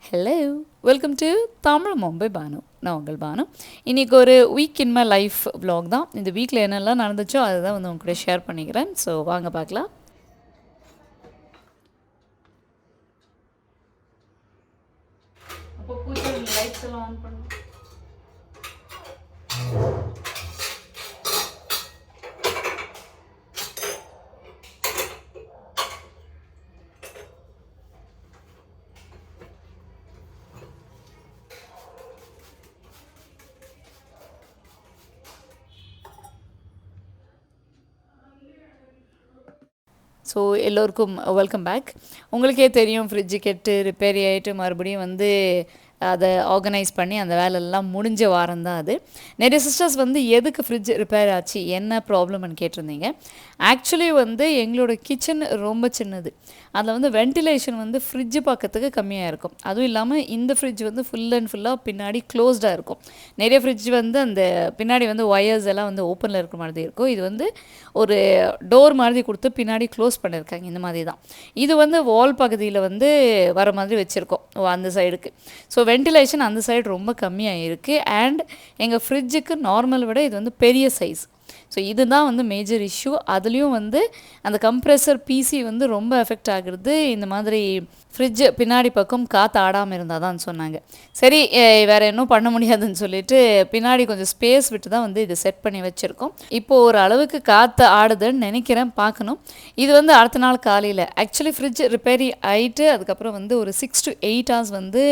Hello, welcome to Tamil Mumbai Bhanu. நான் உங்கள் பானு. இன்றைக்கி ஒரு week in my life vlog தான். இந்த வீக்கில் என்னெல்லாம் நடந்துச்சோ அதை தான் வந்து உங்க கூட ஷேர் பண்ணிக்கிறேன். ஸோ வாங்க பார்க்கலாம். அப்போ பூஜை லைட்ஸ் எல்லாம் ஆன் பண்ணு. ஸோ எல்லோருக்கும் வெல்கம் பேக். உங்களுக்கே தெரியும், ஃப்ரிட்ஜு கெட்டு ரிப்பேரி ஆகிட்டு மறுபடியும் வந்து அதை ஆர்கனைஸ் பண்ணி அந்த வேலையெல்லாம் முடிஞ்ச வாரம் தான் அது. நிறைய சிஸ்டர்ஸ் வந்து எதுக்கு ஃப்ரிட்ஜ் ரிப்பேர் ஆச்சு, என்ன ப்ராப்ளம்னு கேட்டிருந்தீங்க. ஆக்சுவலி வந்து எங்களோட கிச்சன் ரொம்ப சின்னது. அதில் வந்து வென்டிலேஷன் வந்து ஃப்ரிட்ஜு பக்கத்துக்கு கம்மியாக இருக்கும். அதுவும் இல்லாமல் இந்த ஃப்ரிட்ஜ் வந்து ஃபுல் அண்ட் ஃபுல்லாக பின்னாடி க்ளோஸ்டாக இருக்கும். நிறைய ஃப்ரிட்ஜ் வந்து அந்த பின்னாடி வந்து ஒயர்ஸ் எல்லாம் வந்து ஓப்பனில் இருக்கிற மாதிரி இருக்கும். இது வந்து ஒரு டோர் மாதிரி கொடுத்து பின்னாடி க்ளோஸ் பண்ணியிருக்காங்க. இந்த மாதிரி தான் இது வந்து வால் பகுதியில் வந்து வர மாதிரி வச்சுருக்கோம் அந்த சைடுக்கு. ஸோ வென்டிலேஷன் அந்த சைடு ரொம்ப கம்மியாக இருக்குது. அண்ட் எங்கள் ஃப்ரிட்ஜுக்கு நார்மல் விட இது வந்து பெரிய சைஸ். ஸோ இதுதான் வந்து மேஜர் இஷ்யூ. அதுலேயும் வந்து அந்த கம்ப்ரெசர் பிசி வந்து ரொம்ப எஃபெக்ட் ஆகுறது. இந்த மாதிரி ஃப்ரிட்ஜு பின்னாடி பக்கம் காற்று ஆடாமல் இருந்தால் தான் சொன்னாங்க. சரி, வேறு இன்னும் பண்ண முடியாதுன்னு சொல்லிட்டு பின்னாடி கொஞ்சம் ஸ்பேஸ் விட்டு தான் வந்து இதை செட் பண்ணி வச்சுருக்கோம். இப்போது ஒரு அளவுக்கு காற்று ஆடுதுன்னு நினைக்கிறேன், பார்க்கணும். இது வந்து அடுத்த நாள் காலையில் ஆக்சுவலி ஃப்ரிட்ஜ் ரிப்பேரி ஆகிட்டு அதுக்கப்புறம் வந்து ஒரு 6 to 8 hours வந்து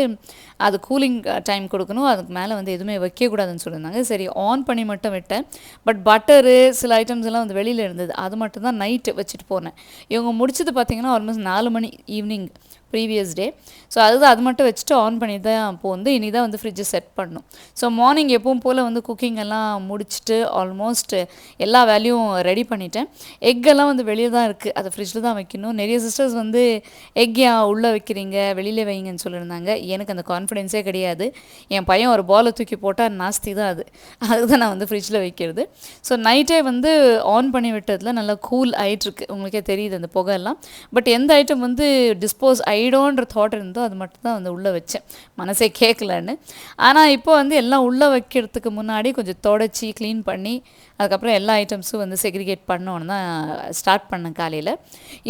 அது கூலிங் டைம் கொடுக்கணும். அதுக்கு மேலே வந்து எதுவுமே வைக்கக்கூடாதுன்னு சொல்லியிருந்தாங்க. சரி, ஆன் பண்ணி மட்டும் விட்டேன். பட் பட்டரு சில ஐட்டம்ஸ் எல்லாம் வந்து வெளியில் இருந்தது. அது மட்டும் தான் நைட்டு வச்சுட்டு போனேன். இவங்க முடிச்சது பார்த்திங்கன்னா ஆல்மோஸ்ட் 4 மணி ஈவினிங் ப்ரீவியஸ் டே. ஸோ அது மட்டும் வச்சுட்டு ஆன் பண்ணி தான் அப்போது வந்து இனி தான் வந்து ஃப்ரிட்ஜை செட் பண்ணணும். ஸோ மார்னிங் எப்பவும் போல் வந்து குக்கிங் எல்லாம் முடிச்சுட்டு ஆல்மோஸ்ட் எல்லா வேலையும் ரெடி பண்ணிட்டேன். எக்கெல்லாம் வந்து வெளியே தான் இருக்குது, அதை ஃப்ரிட்ஜில் தான் வைக்கணும். நிறைய சிஸ்டர்ஸ் வந்து எக் ஏன் உள்ளே வைக்கிறீங்க, வெளியில் வைங்கன்னு சொல்லியிருந்தாங்க. எனக்கு அந்த கான்ஃபிடென்ஸே கிடையாது. என் பையன் ஒரு பாலை தூக்கி போட்டால் நாஸ்தி தான் அதுக்கு தான் நான் வந்து ஃப்ரிட்ஜில் வைக்கிறது. ஸோ நைட்டே வந்து ஆன் பண்ணி விட்டதில் நல்லா கூல் ஆகிட்டுருக்கு. உங்களுக்கே தெரியுது அந்த புகையெல்லாம். பட் எந்த ஐட்டம் வந்து டிஸ்போஸ் ஆகிடோன்ற தாட் இருந்தோ அது மட்டும் தான் வந்து உள்ளே வச்சேன், மனசே கேட்கலன்னு. ஆனால் இப்போ வந்து எல்லாம் உள்ளே வைக்கிறதுக்கு முன்னாடி கொஞ்சம் தொடச்சி க்ளீன் பண்ணி அதுக்கப்புறம் எல்லா ஐட்டம்ஸும் வந்து செக்ரிகேட் பண்ணோன்னு தான் ஸ்டார்ட் பண்ணேன் காலையில்.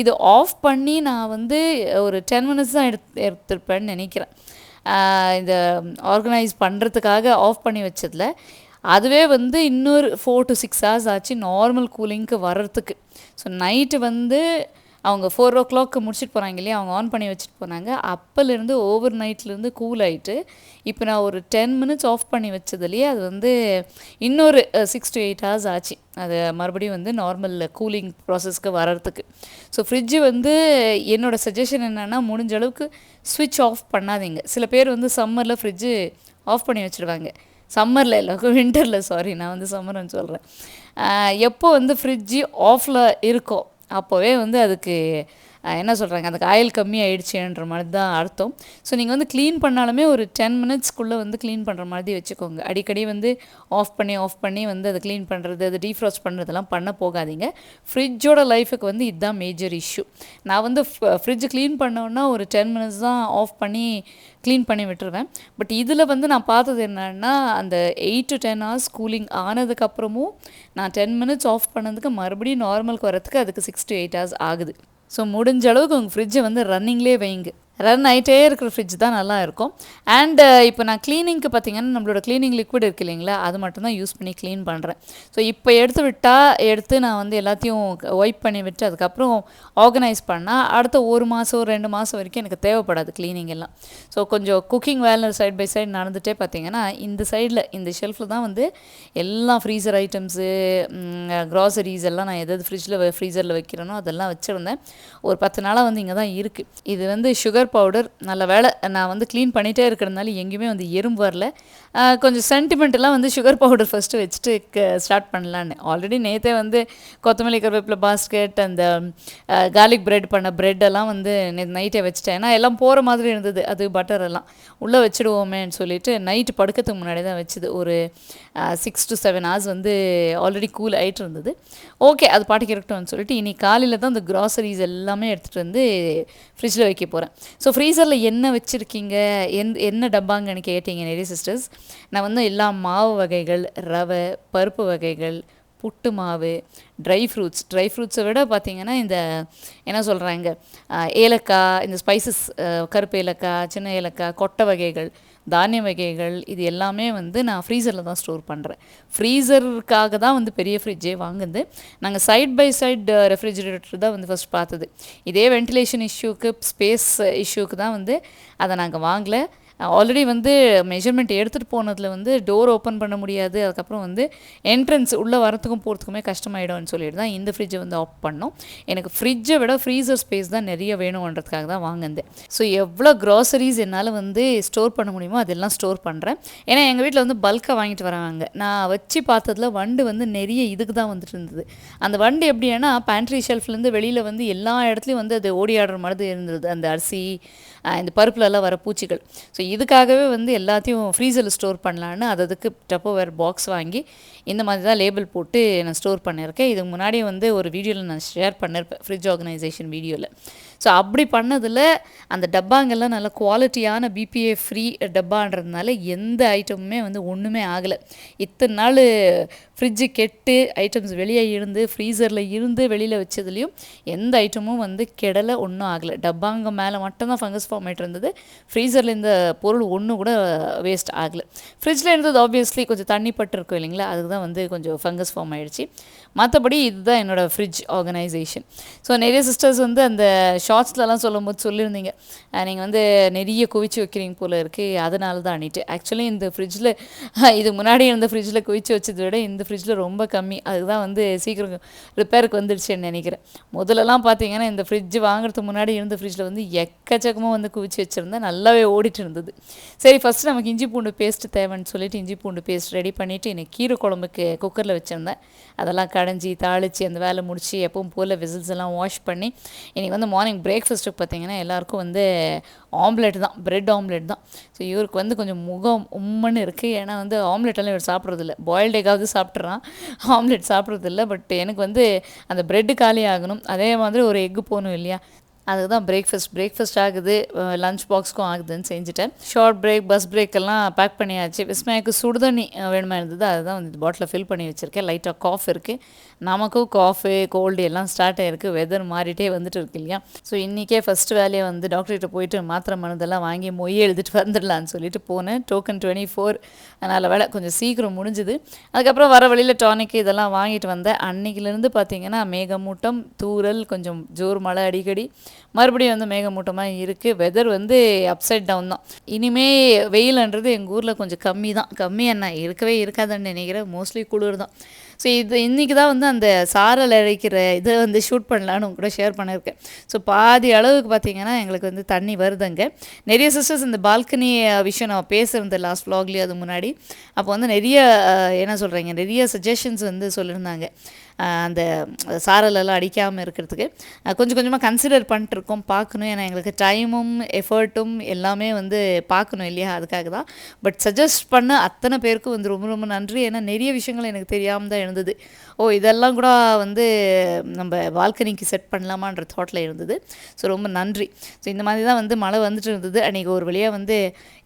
இது ஆஃப் பண்ணி நான் வந்து ஒரு 10 minutes தான் எடுத்திருப்பேன்னு நினைக்கிறேன். இந்த ஆர்கனைஸ் பண்ணுறதுக்காக ஆஃப் பண்ணி வச்சதில் அதுவே வந்து இன்னொரு 4 to 6 hours ஆச்சு நார்மல் கூலிங்க்கு வர்றதுக்கு. ஸோ நைட்டு வந்து அவங்க 4 o'clock முடிச்சுட்டு போகிறாங்க இல்லையா, அவங்க ஆன் பண்ணி வச்சுட்டு போனாங்க. அப்போலேருந்து ஓவர் நைட்லேருந்து கூல் ஆகிட்டு இப்போ நான் ஒரு 10 minutes ஆஃப் பண்ணி வச்சதுலேயே அது வந்து இன்னொரு 6 to 8 hours ஆச்சு அது மறுபடியும் வந்து நார்மல் கூலிங் ப்ராசஸ்க்கு வர்றதுக்கு. ஸோ ஃப்ரிட்ஜு வந்து என்னோடய சஜஷன் என்னென்னா, முடிஞ்ச அளவுக்கு ஸ்விட்ச் ஆஃப் பண்ணாதீங்க. சில பேர் வந்து சம்மரில் ஃப்ரிட்ஜு ஆஃப் பண்ணி வச்சுருவாங்க. சம்மரில் இல்லை, வின்டரில், சாரி, நான் வந்து சம்மர்னு சொல்கிறேன். எப்போ வந்து ஃப்ரிட்ஜு ஆஃபில் இருக்கோ அப்போவே வந்து அதுக்கு என்ன சொல்கிறாங்க, அதுக்கு ஆயில் கம்மி ஆகிடுச்சுன்ற மாதிரி தான் அர்த்தம். ஸோ நீங்கள் வந்து க்ளீன் பண்ணாலுமே ஒரு 10 minutesக்குள்ளே வந்து க்ளீன் பண்ணுற மாதிரி வச்சுக்கோங்க. அடிக்கடி வந்து ஆஃப் பண்ணி வந்து அதை க்ளீன் பண்ணுறது, அது டீஃப்ராஸ்ட் பண்ணுறதெல்லாம் பண்ண போகாதீங்க. ஃப்ரிட்ஜோட லைஃபுக்கு வந்து இதுதான் மேஜர் இஷ்யூ. நான் வந்து ஃப்ரிட்ஜ் க்ளீன் பண்ணோன்னா ஒரு 10 minutes தான் ஆஃப் பண்ணி க்ளீன் பண்ணி விட்டுருவேன். பட் இதில் வந்து நான் பார்த்தது என்னென்னா, அந்த 8 to 10 hours கூலிங் ஆனதுக்கப்புறமும் நான் 10 minutes ஆஃப் பண்ணதுக்கு மறுபடியும் நார்மலுக்கு வரத்துக்கு அதுக்கு 6 to 8 hours ஆகுது. ஸோ முடிஞ்ச அளவுக்கு உங்கள் ஃப்ரிட்ஜை வந்து ரன்னிங்லேயே வைங்க. ரன் ஆகிட்டே இருக்கிற ஃப்ரிட்ஜ் தான் நல்லா இருக்கும். அண்ட் இப்போ நான் க்ளீனிங்க்கு பார்த்திங்கன்னா நம்மளோட க்ளீனிங் லிக்விட் இருக்குது இல்லைங்களா, அது மட்டும் தான் யூஸ் பண்ணி க்ளீன் பண்ணுறேன். ஸோ இப்போ எடுத்து நான் வந்து எல்லாத்தையும் ஒய்ப் பண்ணி விட்டு அதுக்கப்புறம் ஆர்கனைஸ் பண்ணால் அடுத்த 1 மாதம் 2 மாதம் வரைக்கும் எனக்கு தேவைப்படாது க்ளீனிங் எல்லாம். ஸோ கொஞ்சம் குக்கிங் வேலை சைட் பை சைடு நடந்துகிட்டே பார்த்திங்கன்னா இந்த சைடில் இந்த ஷெல்ஃபில் தான் வந்து எல்லாம் ஃப்ரீசர் ஐட்டம்ஸு, க்ராசரிஸ் எல்லாம் நான் எதாவது ஃப்ரீசரில் வைக்கிறேனோ அதெல்லாம் வச்சுருந்தேன். ஒரு 10 நாளாக வந்து இங்கே தான் இருக்குது. இது வந்து சுகர் பவுடர். நல்ல வேலை நான் வந்து க்ளீன் பண்ணிகிட்டே இருக்கிறதுனால எங்கேயுமே வந்து எறும்பு வரல. கொஞ்சம் சென்டிமெண்ட்டெல்லாம் வந்து சுகர் பவுடர் ஃபஸ்ட்டு வச்சுட்டு ஸ்டார்ட் பண்ணலான்னு. ஆல்ரெடி நேற்றே வந்து கொத்தமல்லி கருவேப்பிலை பாஸ்கெட், அந்த கார்லிக் பிரெட் பண்ண ப்ரெட்டெல்லாம் வந்து நைட்டே வச்சுட்டேன். ஏன்னா எல்லாம் போகிற மாதிரி இருந்தது, அது பட்டர் எல்லாம் உள்ளே வச்சுடுவோமேன்னு சொல்லிட்டு நைட்டு படுக்கிறதுக்கு முன்னாடி தான் வச்சுது. ஒரு 6 to 7 hours வந்து ஆல்ரெடி கூல் ஆகிட்டு இருந்தது. ஓகே, அது பாட்டுக்கு இருக்கட்டும்னு சொல்லிட்டு இனி காலையில் தான் இந்த க்ராசரிஸ் எல்லாமே எடுத்துகிட்டு வந்து ஃப்ரிட்ஜில் வைக்க போகிறேன். ஸோ ஃப்ரீசரில் என்ன வச்சுருக்கீங்க, என்ன டப்பாங்கன்னு கேட்டீங்க நிறைய சிஸ்டர்ஸ். நான் வந்து எல்லா மாவு வகைகள், ரவை, பருப்பு வகைகள், புட்டு மாவு, ட்ரை ஃப்ரூட்ஸை விட பார்த்திங்கன்னா இந்த என்ன சொல்கிறாங்க, ஏலக்காய், இந்த ஸ்பைசஸ், கருப்பு ஏலக்காய், சின்ன ஏலக்காய், கொட்டை வகைகள், தானிய வகைகள், இது எல்லாமே வந்து நான் ஃப்ரீசரில் தான் ஸ்டோர் பண்ணுறேன். ஃப்ரீசருக்காக தான் வந்து பெரிய ஃப்ரிட்ஜே வாங்குது. நாங்கள் சைட் பை சைட் ரெஃப்ரிஜிரேட்டர் தான் வந்து ஃபஸ்ட் பார்த்தது. இதே வென்டிலேஷன் இஷ்யூக்கு, ஸ்பேஸ் இஷ்யூக்கு தான் வந்து அதை நாங்கள் வாங்கலை. ஆல்ரெடி வந்து மெஷர்மெண்ட் எடுத்துகிட்டு போனதில் வந்து டோர் ஓப்பன் பண்ண முடியாது, அதுக்கப்புறம் வந்து என்ட்ரன்ஸ் உள்ளே வரத்துக்கும் போகிறதுக்குமே கஷ்டமாயிடும்னு சொல்லிட்டு தான் இந்த ஃப்ரிட்ஜை வந்து ஆஃப் பண்ணோம். எனக்கு ஃப்ரிட்ஜை விட ஃப்ரீசர் ஸ்பேஸ் தான் நிறைய வேணுன்றதுக்காக தான் வாங்கினேன். ஸோ எவ்வளோ க்ராசரிஸ் என்னால் வந்து ஸ்டோர் பண்ண முடியுமோ அதெல்லாம் ஸ்டோர் பண்ணுறேன். ஏன்னா எங்கள் வீட்டில் வந்து பல்காக வாங்கிட்டு வராங்க. நான் வச்சு பார்த்ததில் வண்டு வந்து நிறைய இதுக்கு தான் வந்துட்டு இருந்தது. அந்த வண்டு எப்படின்னா பேண்ட்ரி ஷெல்ஃப்லேருந்து வெளியில் வந்து எல்லா இடத்துலையும் வந்து அது ஓடி ஆடுற மாதிரி இருந்தது. அந்த அரிசி, இந்த பருப்புலலாம் வர பூச்சிகள். ஸோ இதுக்காகவே வந்து எல்லாத்தையும் ஃப்ரீசரில் ஸ்டோர் பண்ணலான்னு அதுக்கு டப்போவேர் பாக்ஸ் வாங்கி இந்த மாதிரி தான் லேபிள் போட்டு நான் ஸ்டோர் பண்ணியிருக்கேன். இதுக்கு முன்னாடி வந்து ஒரு வீடியோவில் நான் ஷேர் பண்ணியிருப்பேன், ஃப்ரிட்ஜ் ஆர்கனைசேஷன் வீடியோவில். ஸோ அப்படி பண்ணதில் அந்த டப்பாங்கெல்லாம் நல்ல குவாலிட்டியான பிபிஏ ஃப்ரீ டப்பான்றதுனால எந்த ஐட்டமுமே வந்து ஒன்றுமே ஆகலை. இத்தனை நாள் ஃப்ரிட்ஜு கெட்டு ஐட்டம்ஸ் வெளியே இருந்து ஃப்ரீசரில் இருந்து வெளியில் வச்சதுலேயும் எந்த ஐட்டமும் வந்து கெடலை, ஒன்றும் ஆகலை. டப்பாங்க மேலே மட்டும்தான் ஃபங்கஸ் ஃபார்ம் ஆகிட்டு இருந்தது. ஃப்ரீசரில் இந்த பொருள் ஒன்று கூட வேஸ்ட் ஆகலை. ஃப்ரிட்ஜில் இருந்தது ஆப்வியஸ்லி கொஞ்சம் தண்ணி பட்டு இருக்கும் இல்லைங்களா, அதுக்கு தான் வந்து கொஞ்சம் ஃபங்கஸ் ஃபார்ம் ஆகிடுச்சு. மற்றபடி இதுதான் என்னோடய ஃப்ரிட்ஜ் ஆர்கனைசேஷன். ஸோ நிறைய சிஸ்டர்ஸ் வந்து அந்த ஷார்ட்ஸ்லலாம் சொல்லும்போது சொல்லியிருந்தீங்க, நீங்கள் வந்து நிறைய குவிச்சு வைக்கிறீங்க போல் இருக்குது, அதனால தான் அன்னிட்டு. ஆக்சுவலி இந்த ஃப்ரிட்ஜில் இது முன்னாடி இருந்த ஃப்ரிட்ஜில் குவிச்சு வச்சதை விட இந்த ஃப்ரிட்ஜில் ரொம்ப கம்மி. அதுதான் வந்து சீக்கிரம் ரிப்பேருக்கு வந்துடுச்சுன்னு நினைக்கிறேன். முதல்லலாம் பார்த்தீங்கன்னா இந்த ஃப்ரிட்ஜ் வாங்குறதுக்கு முன்னாடி இருந்த ஃப்ரிட்ஜில் வந்து எக்கச்சக்கமாக வந்து குவிச்சு வச்சுருந்தேன், நல்லாவே ஓடிட்டு இருந்தது. சரி, ஃபஸ்ட்டு நமக்கு இஞ்சி பூண்டு பேஸ்ட்டு தேவைன்னு சொல்லிட்டு இஞ்சி பூண்டு பேஸ்ட் ரெடி பண்ணிவிட்டு இன்றைக்கி கீரை குழம்புக்கு குக்கரில் வச்சுருந்தேன். அதெல்லாம் கடைஞ்சி தாளித்து அந்த வேலை முடித்து எப்பவும் போல் விசில்ஸ் எல்லாம் வாஷ் பண்ணி இன்றைக்கி வந்து மார்னிங் பிரேக்ஃபாஸ்ட்டுக்கு பார்த்திங்கன்னா எல்லாேருக்கும் வந்து ஆம்லெட் தான், பிரெட் ஆம்லெட் தான். ஸோ இவருக்கு வந்து கொஞ்சம் முகம் உம்முன்னு இருக்குது. ஏன்னா வந்து ஆம்லெட்டெல்லாம் இவர் சாப்பிட்றதில்ல. பாயில்டு எக்காவது சாப்பிட்றான், ஆம்லெட் சாப்பிட்றதில்ல. பட் எனக்கு வந்து அந்த ப்ரெட்டு காலி ஆகணும், அதே மாதிரி ஒரு எக்கு போகணும் இல்லையா, அதுக்கு தான் பிரேக்ஃபாஸ்ட் ஆகுது, லஞ்ச் பாக்ஸ்க்கும் ஆகுதுன்னு செஞ்சுட்டேன். ஷார்ட் பிரேக், பஸ் பிரேக்கெல்லாம் பேக் பண்ணியாச்சு. விஸ்மயாவுக்கு சுடுதண்ணி வேணுமா இருந்தது, அதுதான் வந்து பாட்டிலில் ஃபில் பண்ணி வச்சுருக்கேன். லைட்டாக காஃப் இருக்குது, நமக்கும் காஃபு கோல்டு எல்லாம் ஸ்டார்ட் ஆகிருக்கு. வெதர் மாறிட்டே வந்துட்டு இருக்கு இல்லையா. ஸோ இன்றைக்கே ஃபஸ்ட்டு வேலையை வந்து டாக்டர்கிட்ட போயிட்டு மாத்திரை மருந்தெல்லாம் வாங்கி மொய் எழுதிட்டு வந்துடலான்னு சொல்லிட்டு போனேன். டோக்கன் 24, அதனால் வேலை கொஞ்சம் சீக்கிரம் முடிஞ்சுது. அதுக்கப்புறம் வர வழியில் டானிக்கு இதெல்லாம் வாங்கிட்டு வந்தேன். அன்றைக்கிலேருந்து பார்த்திங்கன்னா மேகமூட்டம், தூறல், கொஞ்சம் ஜோர் மழை அடிக்கடி, மறுபடியும் வந்து மேகமூட்டமாக இருக்குது. வெதர் வந்து அப்சைட் டவுன் தான். இனிமே வெயில்ன்றது எங்கள் ஊரில் கொஞ்சம் கம்மி என்ன இருக்கவே இருக்காதுன்னு நினைக்கிறேன். மோஸ்ட்லி குளிர் தான். ஸோ இது இன்றைக்கி தான் வந்து அந்த சாரல் அழைக்கிற இதை வந்து ஷூட் பண்ணலான்னு கூட ஷேர் பண்ணியிருக்கேன். ஸோ பாதி அளவுக்கு பார்த்திங்கன்னா எங்களுக்கு வந்து தண்ணி வருதுங்க. நிறைய சிஸ்டர்ஸ் இந்த பால்கனி விஷயம் நான் பேசுகிறேன் லாஸ்ட் vlogலேயே, அது முன்னாடி. அப்போ வந்து நிறைய என்ன சொல்கிறீங்க, நிறைய சஜஷன்ஸ் வந்து சொல்லியிருந்தாங்க அந்த சாரலெல்லாம் அடிக்காமல் இருக்கிறதுக்கு. கொஞ்சம் கொஞ்சமாக கன்சிடர் பண்ணிட்டுருக்கோம், பார்க்கணும். ஏன்னா எங்களுக்கு டைமும் எஃபர்ட்டும் எல்லாமே வந்து பார்க்கணும் இல்லையா, அதுக்காக தான். பட் சஜஸ்ட் பண்ண அத்தனை பேருக்கும் வந்து ரொம்ப ரொம்ப நன்றி. ஏன்னா நிறைய விஷயங்கள் எனக்கு தெரியாமல் தான் இருந்தது. இதெல்லாம் கூட வந்து நம்ம பால்கனிக்கு செட் பண்ணலாமான்ற தாட்டில் இருந்தது. ஸோ ரொம்ப நன்றி. ஸோ இந்த மாதிரி தான் வந்து மழை வந்துட்டு இருந்தது. அன்றைக்கி ஒரு வழியாக வந்து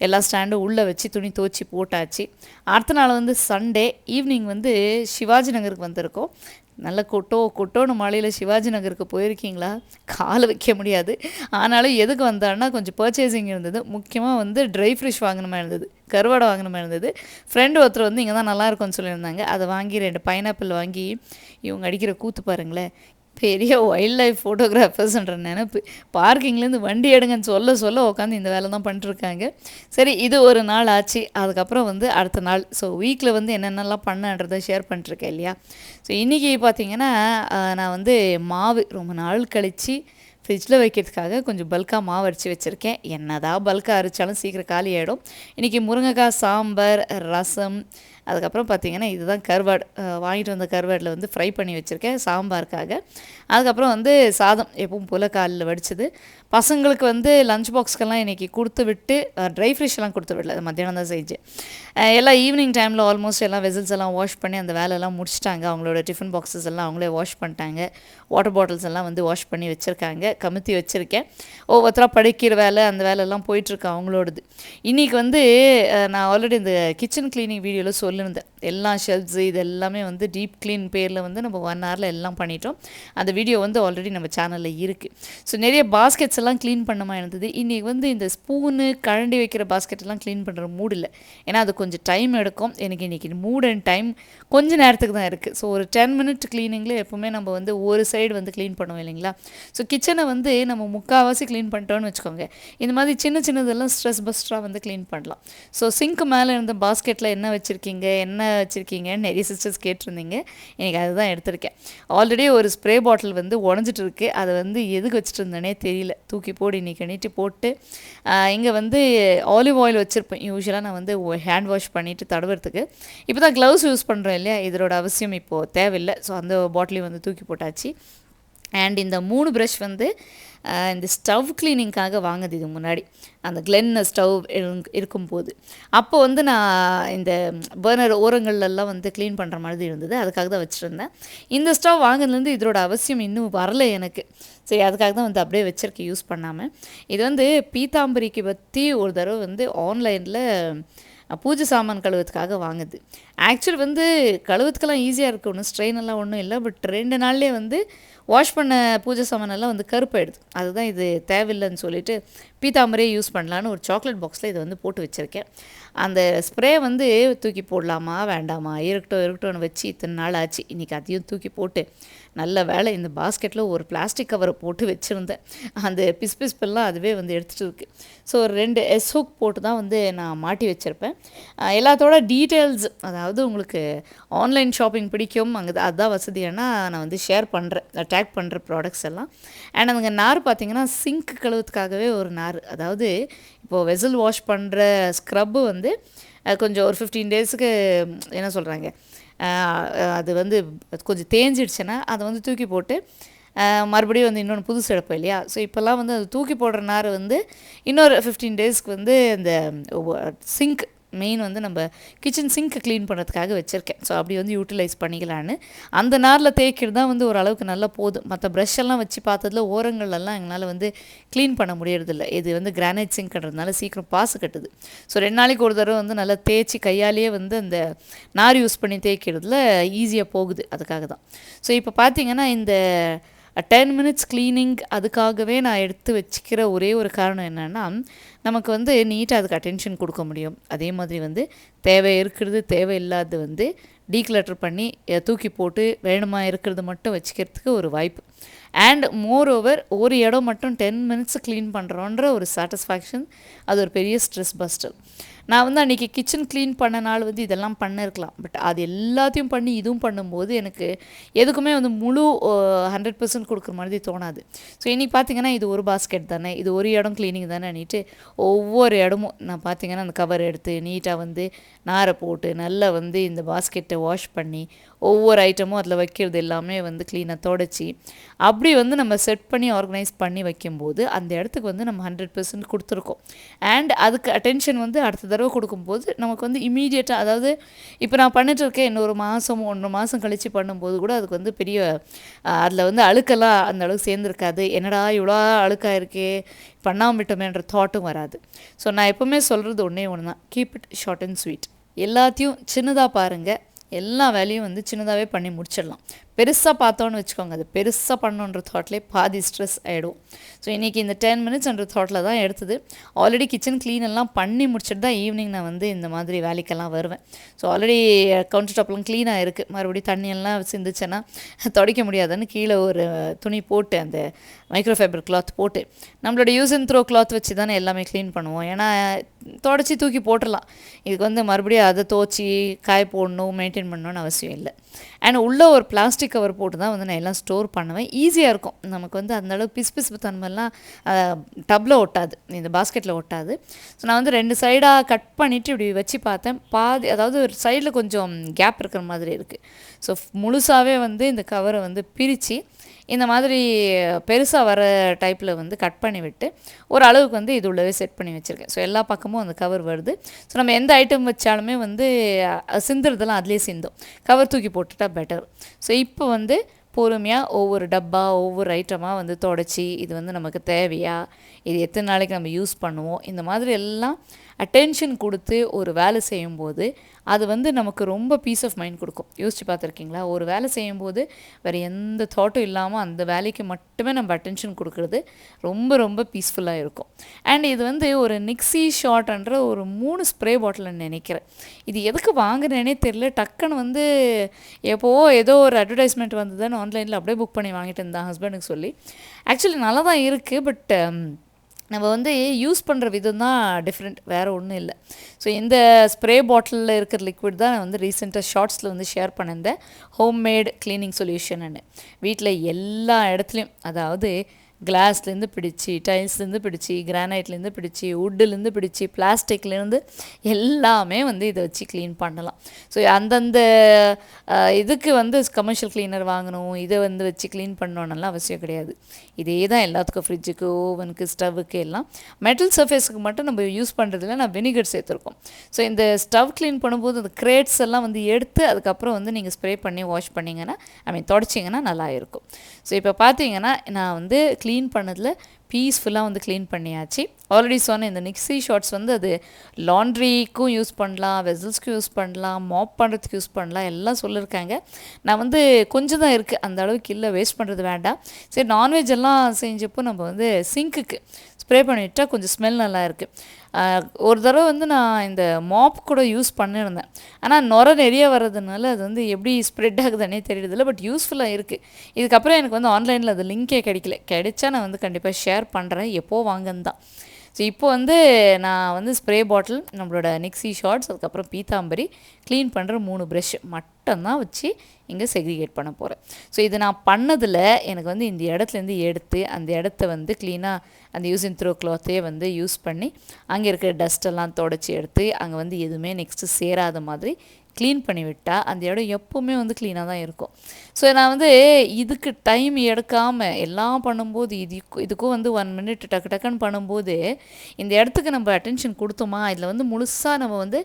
எல்லா ஸ்டாண்டும் உள்ளே வச்சு துணி துவச்சி போட்டாச்சு. அடுத்த நாள் வந்து சண்டே ஈவினிங் வந்து சிவாஜி நகருக்கு வந்திருக்கோம். நல்ல கொட்டோன்னு மழையில் சிவாஜி நகருக்கு போயிருக்கீங்களா, காலை வைக்க முடியாது. ஆனாலும் எதுக்கு வந்தான்னா கொஞ்சம் பர்ச்சேசிங் இருந்தது. முக்கியமாக வந்து ட்ரை ஃபிஷ் வாங்கணுமா இருந்தது, கருவாடை வாங்கணுமா இருந்தது. ஃப்ரெண்டு ஒருத்தர் வந்து இங்கே தான் நல்லாயிருக்கும்னு சொல்லியிருந்தாங்க. அதை வாங்கி 2 பைனாப்பிள் வாங்கி, இவங்க அடிக்கிற கூத்து பாருங்களேன், பெரிய வைல்ட் லைஃப் ஃபோட்டோகிராஃபர்ஸ்ன்ற நினப்பு. பார்க்கிங்லேருந்து வண்டி எடுங்கன்னு சொல்ல உட்காந்து இந்த வேலை தான் பண்ணிட்டுருக்காங்க. சரி, இது ஒரு நாள் ஆச்சு. அதுக்கப்புறம் வந்து அடுத்த நாள், ஸோ வீக்கில் வந்து என்னென்னலாம் பண்ணன்றதை ஷேர் பண்ணிட்டுருக்கேன் இல்லையா. ஸோ இன்றைக்கி பார்த்திங்கன்னா நான் வந்து மாவு ரொம்ப நாள் கழித்து ஃப்ரிட்ஜில் வைக்கிறதுக்காக கொஞ்சம் பல்காக மாவு அரைச்சி வச்சுருக்கேன். என்ன தான் பல்காக அரைச்சாலும் சீக்கிரம் காலி ஆகிடும். இன்றைக்கி முருங்கைக்காய் சாம்பார், ரசம், அதுக்கப்புறம் பார்த்திங்கன்னா இதுதான் கருவாடு, வாங்கிட்டு வந்த கருவாடில் வந்து ஃப்ரை பண்ணி வச்சுருக்கேன் சாம்பாருக்காக. அதுக்கப்புறம் வந்து சாதம் எப்பவும் போல் காலையில் வடிச்சது. பசங்களுக்கு வந்து லஞ்ச் பாக்ஸ்க்கெல்லாம் இன்றைக்கி கொடுத்து விட்டு, ட்ரை ஃபிஷ்லாம் கொடுத்து விடல, அது மத்தியானம் தான் செஞ்சேன். எல்லாம் ஈவினிங் டைமில் ஆல்மோஸ்ட் எல்லாம் வெசல்ஸ் எல்லாம் வாஷ் பண்ணி அந்த வேலையெல்லாம் முடிச்சிட்டாங்க. அவங்களோட டிஃபன் பாக்ஸஸ் எல்லாம் அவங்களே வாஷ் பண்ணிட்டாங்க. வாட்டர் பாட்டில்ஸ் எல்லாம் வந்து வாஷ் பண்ணி வச்சுருக்காங்க, கமுத்தி வச்சுருக்கேன். ஒவ்வொருத்தராக படிக்கிற வேலை அந்த வேலையெல்லாம் போயிட்டுருக்கு அவங்களோடது. இன்றைக்கி வந்து நான் ஆல்ரெடி இந்த கிச்சன் க்ளீனிங் வீடியோவில் சொல்லியிருந்தேன். எல்லா ஷெல்ஃப்ஸு இது எல்லாமே வந்து டீப் க்ளீன் பேரில் வந்து நம்ம 1 ஹவரில் எல்லாம் பண்ணிட்டோம். அந்த வீடியோ வந்து ஆல்ரெடி நம்ம சேனலில் இருக்குது. ஸோ நிறைய பாஸ்கெட்ஸ் எல்லாம் க்ளீன் பண்ணமா இருந்தது. இன்றைக்கி வந்து இந்த ஸ்பூனு கரண்டி வைக்கிற பாஸ்கெட்டெல்லாம் க்ளீன் பண்ணுற மூடு இல்லை. ஏன்னா அது கொஞ்சம் டைம் எடுக்கும். எனக்கு இன்றைக்கி மூட் அண்ட் டைம் கொஞ்சம் நேரத்துக்கு தான் இருக்குது. ஸோ ஒரு 10 மினிட் க்ளீனிங்கில் எப்போவுமே நம்ம வந்து ஒரு சைடு வந்து க்ளீன் பண்ணுவோம் இல்லைங்களா. ஸோ கிச்சனை வந்து நம்ம முக்கால்வாசி க்ளீன் பண்ணிட்டோன்னு வச்சுக்கோங்க. இந்த மாதிரி சின்ன சின்னதெல்லாம் ஸ்ட்ரெஸ் பஸ்டராக வந்து க்ளீன் பண்ணலாம். ஸோ சிங்க்கு மேலே இருந்த பாஸ்கெட்டில் என்ன வச்சுருக்கீங்கன்னு நிறைய சிஸ்டர்ஸ் கேட்டிருந்தீங்க. எனக்கு அதுதான் எடுத்திருக்கேன். ஆல்ரெடி ஒரு ஸ்ப்ரே பாட்டில் வந்து உடஞ்சிட்டு இருக்கு. அதை வந்து எதுக்கு வச்சுட்டு இருந்தேனே தெரியல. தூக்கி போடு இன்றைக்கி அணிட்டு போட்டு இங்கே வந்து ஆலிவ் ஆயில் வச்சுருப்பேன். யூஸ்வலாக நான் வந்து ஹேண்ட் வாஷ் பண்ணிவிட்டு தடவுறதுக்கு. இப்போ தான் க்ளவுஸ் யூஸ் பண்ணுறேன் இல்லையா, இதோட அவசியம் இப்போது தேவையில்லை. ஸோ அந்த பாட்டிலையும் வந்து தூக்கி போட்டாச்சு. அண்ட் இந்த 3 ப்ரஷ் வந்து இந்த ஸ்டவ் க்ளீனிங்காக வாங்குது இது முன்னாடி, அந்த கிளென் ஸ்டவ் இருக்கும்போது. அப்போ வந்து நான் இந்த பர்னர் ஓரங்கள்லாம் வந்து க்ளீன் பண்ணுற மாதிரி இருந்தது, அதுக்காக தான் வச்சுருந்தேன். இந்த ஸ்டவ் வாங்கினதுலேருந்து இதோட அவசியம் இன்னும் வரலை எனக்கு. சரி, அதுக்காக தான் வந்து அப்படியே வச்சுருக்கேன் யூஸ் பண்ணாமல். இது வந்து பீத்தாம்பரிக்கு பற்றி ஒரு தடவை வந்து ஆன்லைனில் பூஜை சாமான் கழுவுறதுக்காக வாங்குது. ஆக்சுவலி வந்து கழுவுறதுக்கெல்லாம் ஈஸியாக இருக்குது, ஒன்றும் ஸ்ட்ரெயின் எல்லாம் ஒன்றும் இல்லை. பட் 2 நாள்லேயே வந்து வாஷ் பண்ண பூஜை சாமானெல்லாம் வந்து கருப்பாயிடுது. அதுதான் இது தேவையில்லைன்னு சொல்லிட்டு பீத்தாம்பரியே யூஸ் பண்ணலான்னு ஒரு சாக்லேட் பாக்ஸில் இதை வந்து போட்டு வச்சுருக்கேன். அந்த ஸ்ப்ரே வந்து தூக்கி போடலாமா வேண்டாமா, இருக்கட்டும்னு வச்சு இத்தனை நாள் ஆச்சு. இன்றைக்கி அதையும் தூக்கி போட்டு, நல்ல வேலை இந்த பாஸ்கெட்டில் ஒரு பிளாஸ்டிக் கவரை போட்டு வச்சுருந்தேன். அந்த பிஸ்பெல்லாம் அதுவே வந்து எடுத்துகிட்டு இருக்குது. ஸோ 2 ஹூக் போட்டு தான் வந்து நான் மாட்டி வச்சுருப்பேன். எல்லாத்தோட டீட்டெயில்ஸ், அதாவது உங்களுக்கு ஆன்லைன் ஷாப்பிங் பிடிக்கும் அதுதான் வசதியானா நான் வந்து ஷேர் பண்ணுறேன், டேக் பண்ணுற ப்ராடக்ட்ஸ் எல்லாம். அண்ட் அந்த நார் பார்த்திங்கன்னா சிங்க் கழுவுறதுக்காகவே ஒரு நார். அதாவது இப்போது வெசல் வாஷ் பண்ணுற ஸ்க்ரப்பு வந்து கொஞ்சம் ஒரு 15 டேஸுக்கு என்ன சொல்கிறாங்க, அது வந்து கொஞ்சம் தேஞ்சிடுச்சுன்னா அதை வந்து தூக்கி போட்டு மறுபடியும் வந்து இன்னொன்று புதுசு எடுப்போம் இல்லையா. ஸோ இப்போல்லாம் வந்து அது தூக்கி போடுற நார் வந்து இன்னொரு 15 டேஸ்க்கு வந்து இந்த சிங்க் மெயின் வந்து நம்ம கிச்சன் சிங்க் க்ளீன் பண்ணுறதுக்காக வச்சுருக்கேன். ஸோ அப்படி வந்து யூட்டிலைஸ் பண்ணிக்கலான்னு அந்த நாரில் தேய்க்கிறது தான் வந்து ஓரளவுக்கு நல்லா போதும். மற்ற ப்ரஷ்ஷெல்லாம் வச்சு பார்த்ததுல ஓரங்கள்லாம் எங்களால் வந்து க்ளீன் பண்ண முடியறதில்ல. இது வந்து கிரானைட் சிங்க்ன்றதுனால சீக்கிரம் பாசு கட்டுது. ஸோ 2 நாளைக்கு ஒரு தடவை வந்து நல்லா தேய்ச்சி கையாலேயே வந்து அந்த நார் யூஸ் பண்ணி தேய்க்கிறதுல ஈஸியாக போகுது. அதுக்காக தான். ஸோ இப்போ பார்த்திங்கன்னா இந்த 10 மினிட்ஸ் க்ளீனிங் அதுக்காகவே நான் எடுத்து வச்சுக்கிற ஒரே ஒரு காரணம் என்னென்னா, நமக்கு வந்து நீட்டாக அதுக்கு அட்டென்ஷன் கொடுக்க முடியும். அதே மாதிரி வந்து தேவை இருக்கிறது தேவையில்லாது வந்து டீக்ளட்டர் பண்ணி தூக்கி போட்டு வேணுமா இருக்கிறது மட்டும் வச்சுக்கிறதுக்கு ஒரு வாய்ப்பு. அண்ட் மோர் ஓவர் ஒரு இடம் மட்டும் 10 மினிட்ஸ் க்ளீன் பண்ணுறோன்ற ஒரு சாட்டிஸ்ஃபேக்ஷன், அது ஒரு பெரிய ஸ்ட்ரெஸ் பஸ்டர். நான் வந்து அன்றைக்கி கிச்சன் க்ளீன் பண்ண நாள் வந்து இதெல்லாம் பண்ணிருக்கலாம். பட் அது எல்லாத்தையும் பண்ணி இதுவும் பண்ணும்போது எனக்கு எதுக்குமே வந்து முழு 100% கொடுக்குற மாதிரி தோணாது. ஸோ இன்றைக்கி பார்த்திங்கன்னா இது ஒரு பாஸ்கெட் தானே, இது ஒரு இடம் க்ளீனிங் தானேன்னுட்டு ஒவ்வொரு இடமும் நான் பார்த்திங்கன்னா அந்த கவர் எடுத்து நீட்டாக வந்து நாரை போட்டு நல்லா வந்து இந்த பாஸ்கெட்டை வாஷ் பண்ணி ஒவ்வொரு ஐட்டமும் அதில் வைக்கிறது எல்லாமே வந்து க்ளீனாக தொடச்சி அப்படி வந்து நம்ம செட் பண்ணி ஆர்கனைஸ் பண்ணி வைக்கும்போது அந்த இடத்துக்கு வந்து நம்ம 100% கொடுத்துருக்கோம். அண்ட் அதுக்கு அட்டென்ஷன் வந்து அடுத்த தடவை கொடுக்கும்போது நமக்கு வந்து இமீடியட்டாக, அதாவது இப்போ நான் பண்ணிட்டு இருக்கேன், இன்னொரு மாதம் 1 மாதம் கழித்து பண்ணும்போது கூட அதுக்கு வந்து பெரிய அதில் வந்து அழுக்கெல்லாம் அந்த அளவுக்கு சேர்ந்துருக்காது. என்னடா இவ்வளோ அழுக்காக இருக்கே பண்ணாமல் விட்டோமேன்ற தாட்டும் வராது. ஸோ நான் எப்போவுமே சொல்கிறது ஒன்றே ஒன்று தான், keep it short and sweet. எல்லாத்தையும் சின்னதாக பாருங்கள், எல்லா வேலையும் வந்து சின்னதாகவே பண்ணி முடிச்சிடலாம். பெருசாக பார்த்தோன்னு வச்சுக்கோங்க, அது பெருசாக பண்ணணுன்ற தாட்லேயே பாதி ஸ்ட்ரெஸ் ஆகிடும். ஸோ இன்றைக்கி இந்த 10 மினிட்ஸ்ன்ற தாட்டில் தான் எடுத்தது. ஆல்ரெடி கிச்சன் க்ளீன் எல்லாம் பண்ணி முடிச்சுட்டு தான் ஈவினிங் நான் வந்து இந்த மாதிரி வேலைக்கெல்லாம் வருவேன். ஸோ ஆல்ரெடி கவுண்டர் டாப்லாம் க்ளீனாக இருக்குது. மறுபடியும் தண்ணியெல்லாம் சிந்துச்சுன்னா துடைக்க முடியாதுன்னு கீழே ஒரு துணி போட்டு, அந்த மைக்ரோஃபைபர் கிளாத் போட்டு, நம்மளோட யூஸ் அண்ட் த்ரோ கிளாத் வச்சு தானே எல்லாமே க்ளீன் பண்ணுவோம். ஏன்னா தொடச்சி தூக்கி போட்டுடலாம். இதுக்கு வந்து மறுபடியும் அதை துவச்சி காய போடணும், மெயின்டைன் பண்ணணும்னு அவசியம் இல்லை. அண்ட் உள்ளே ஒரு பிளாஸ்டிக் கவர் போட்டு தான் வந்து நான் எல்லாம் ஸ்டோர் பண்ணுவேன். ஈஸியாக இருக்கும் நமக்கு வந்து அந்தளவு பிசு தன்மைலாம் டப்பில் ஒட்டாது, இந்த பாஸ்கெட்டில் ஒட்டாது. ஸோ நான் வந்து 2 சைடாக கட் பண்ணிவிட்டு இப்படி வச்சு பார்த்தேன். பாதி அதாவது ஒரு சைடில் கொஞ்சம் கேப் இருக்கிற மாதிரி இருக்குது. ஸோ முழுசாகவே வந்து இந்த கவரை வந்து பிரித்து இந்த மாதிரி பெருசாக வர டைப்பில் வந்து கட் பண்ணி விட்டு ஒரு அளவுக்கு வந்து இது உள்ளவே செட் பண்ணி வச்சுருக்கேன். ஸோ எல்லா பக்கமும் அந்த கவர் வருது. ஸோ நம்ம எந்த ஐட்டம் வச்சாலுமே வந்து சிந்துறதெல்லாம் அதுலேயே சிந்தும். கவர் தூக்கி போட்டுட்டா பெட்டர். ஸோ இப்போ வந்து பொறுமையாக ஒவ்வொரு டப்பா ஒவ்வொரு ஐட்டமாக வந்து தொடச்சி இது வந்து நமக்கு தேவையா, இது எத்தனை நாளைக்கு நம்ம யூஸ் பண்ணுவோம், இந்த மாதிரி எல்லாம் அட்டென்ஷன் கொடுத்து ஒரு வேலை செய்யும்போது அது வந்து நமக்கு ரொம்ப பீஸ் ஆஃப் மைண்ட் கொடுக்கும். யோசிச்சு பார்த்துருக்கீங்களா? ஒரு வேலை செய்யும்போது வேறு எந்த தாட்டும் இல்லாமல் அந்த வேலைக்கு மட்டுமே நம்ம அட்டென்ஷன் கொடுக்குறது ரொம்ப ரொம்ப பீஸ்ஃபுல்லாக இருக்கும். அண்ட் இது வந்து ஒரு நிக்ஸி ஷார்ட்ன்ற ஒரு 3 ஸ்ப்ரே பாட்டில்னு நினைக்கிறேன். இது எதுக்கு வாங்குறேனே தெரியல. டக்குன்னு வந்து ஏதோ ஒரு அட்வர்டைஸ்மெண்ட் வந்ததுன்னு ஆன்லைனில் அப்படியே புக் பண்ணி வாங்கிட்டு இருந்தேன் ஹஸ்பண்டுக்கு சொல்லி. ஆக்சுவலி நல்லா தான் இருக்குது, பட் நம்ம வந்து யூஸ் பண்ணுற விதம் தான் டிஃப்ரெண்ட், வேறு ஒன்றும் இல்லை. ஸோ இந்த ஸ்ப்ரே பாட்டிலில் இருக்கிற லிக்விட் தான் நான் வந்து ரீசெண்டாக ஷார்ட்ஸில் வந்து ஷேர் பண்ணியிருந்தேன். ஹோம்மேட் க்ளீனிங் சொல்யூஷன்னு. வீட்டில் எல்லா இடத்துலையும், அதாவது கிளாஸ்லேருந்து பிடிச்சி, டைல்ஸ்லேருந்து பிடிச்சி, கிரானைட்லேருந்து பிடிச்சி, வுட்டுலேருந்து பிடிச்சி, பிளாஸ்டிக்லேருந்து எல்லாமே வந்து இதை வச்சு க்ளீன் பண்ணலாம். ஸோ அந்தந்த இதுக்கு வந்து கமர்ஷியல் க்ளீனர் வாங்கணும், இதை வந்து வச்சு க்ளீன் பண்ணணும்லாம் அவசியம் கிடையாது. இதே தான் எல்லாத்துக்கும், ஃப்ரிட்ஜுக்கு, ஓவனுக்கு, ஸ்டவ்வுக்கு எல்லாம். மெட்டல் சர்ஃபேஸுக்கு மட்டும் நம்ம யூஸ் பண்ணுறதுல நான் வினிகர் சேர்த்துருக்கோம். ஸோ இந்த ஸ்டவ் க்ளீன் பண்ணும்போது அந்த கிரேட்ஸ் எல்லாம் வந்து எடுத்து அதுக்கப்புறம் வந்து நீங்கள் ஸ்ப்ரே பண்ணி வாஷ் பண்ணிங்கன்னா, தொடச்சிங்கன்னா நல்லா இருக்கும். ஸோ இப்போ பார்த்தீங்கன்னா நான் வந்து க்ளீன் பண்ணதில் பீஸ்ஃபுல்லாக வந்து க்ளீன் பண்ணியாச்சு. ஆல்ரெடி சொன்னேன், இந்த நிக்ஸி ஷார்ட்ஸ் வந்து அது லாண்ட்ரிக்கும் யூஸ் பண்ணலாம், வெசல்ஸ்க்கும் யூஸ் பண்ணலாம், மாப் பண்ணுறதுக்கு யூஸ் பண்ணலாம், எல்லாம் சொல்லியிருக்காங்க. நான் வந்து கொஞ்சம் தான் இருக்குது, அந்த அளவுக்கு இல்லை, வேஸ்ட் பண்ணுறது வேண்டாம். சரி, நான்வெஜ் எல்லாம் செஞ்சப்போ நம்ம வந்து சிங்க்குக்கு ஸ்ப்ரே பண்ணிவிட்டா கொஞ்சம் ஸ்மெல் நல்லா இருக்குது. ஒரு தடவை வந்து நான் இந்த மாப் கூட யூஸ் பண்ணியிருந்தேன். ஆனால் நுரை நிறைய வர்றதுனால அது வந்து எப்படி ஸ்ப்ரெட் ஆகுதுன்னே தெரியறதில்ல. பட் யூஸ்ஃபுல்லாக இருக்குது. இதுக்கப்புறம் எனக்கு வந்து ஆன்லைனில் அது லிங்கே கிடைச்சா நான் வந்து கண்டிப்பாக ஷேர் பண்ணுறேன். எப்போது வாங்கன்னு தான். ஸோ இப்போ வந்து நான் வந்து ஸ்ப்ரே பாட்டில், நம்மளோட நிக்ஸி ஷார்ட்ஸ், அதுக்கப்புறம் பீத்தாம்பரி, க்ளீன் பண்ணுற 3 ப்ரஷ் மட்டும்தான் வச்சு இங்கே செக்ரிகேட் பண்ண போகிறேன். ஸோ இது நான் பண்ணதில் எனக்கு வந்து இந்த இடத்துலேருந்து எடுத்து அந்த இடத்த வந்து க்ளீனாக அந்த யூஸ் அண்ட் த்ரோ கிளாத்தே வந்து யூஸ் பண்ணி அங்கே இருக்கிற டஸ்ட்டெல்லாம் தொடச்சி எடுத்து அங்கே வந்து எதுவுமே நெக்ஸ்ட்டு சேராத மாதிரி க்ளீன் பண்ணி விட்டால் அந்த இடம் எப்போவுமே வந்து க்ளீனாக தான் இருக்கும். ஸோ நான் வந்து இதுக்கு டைம் எடுக்காமல் எல்லாம் பண்ணும்போது இதுக்கும் வந்து 1 மினிட் டக்குன்னு பண்ணும்போது இந்த இடத்துக்கு நம்ம அட்டென்ஷன் கொடுத்தோமா, இதில் வந்து முழுசாக நம்ம வந்து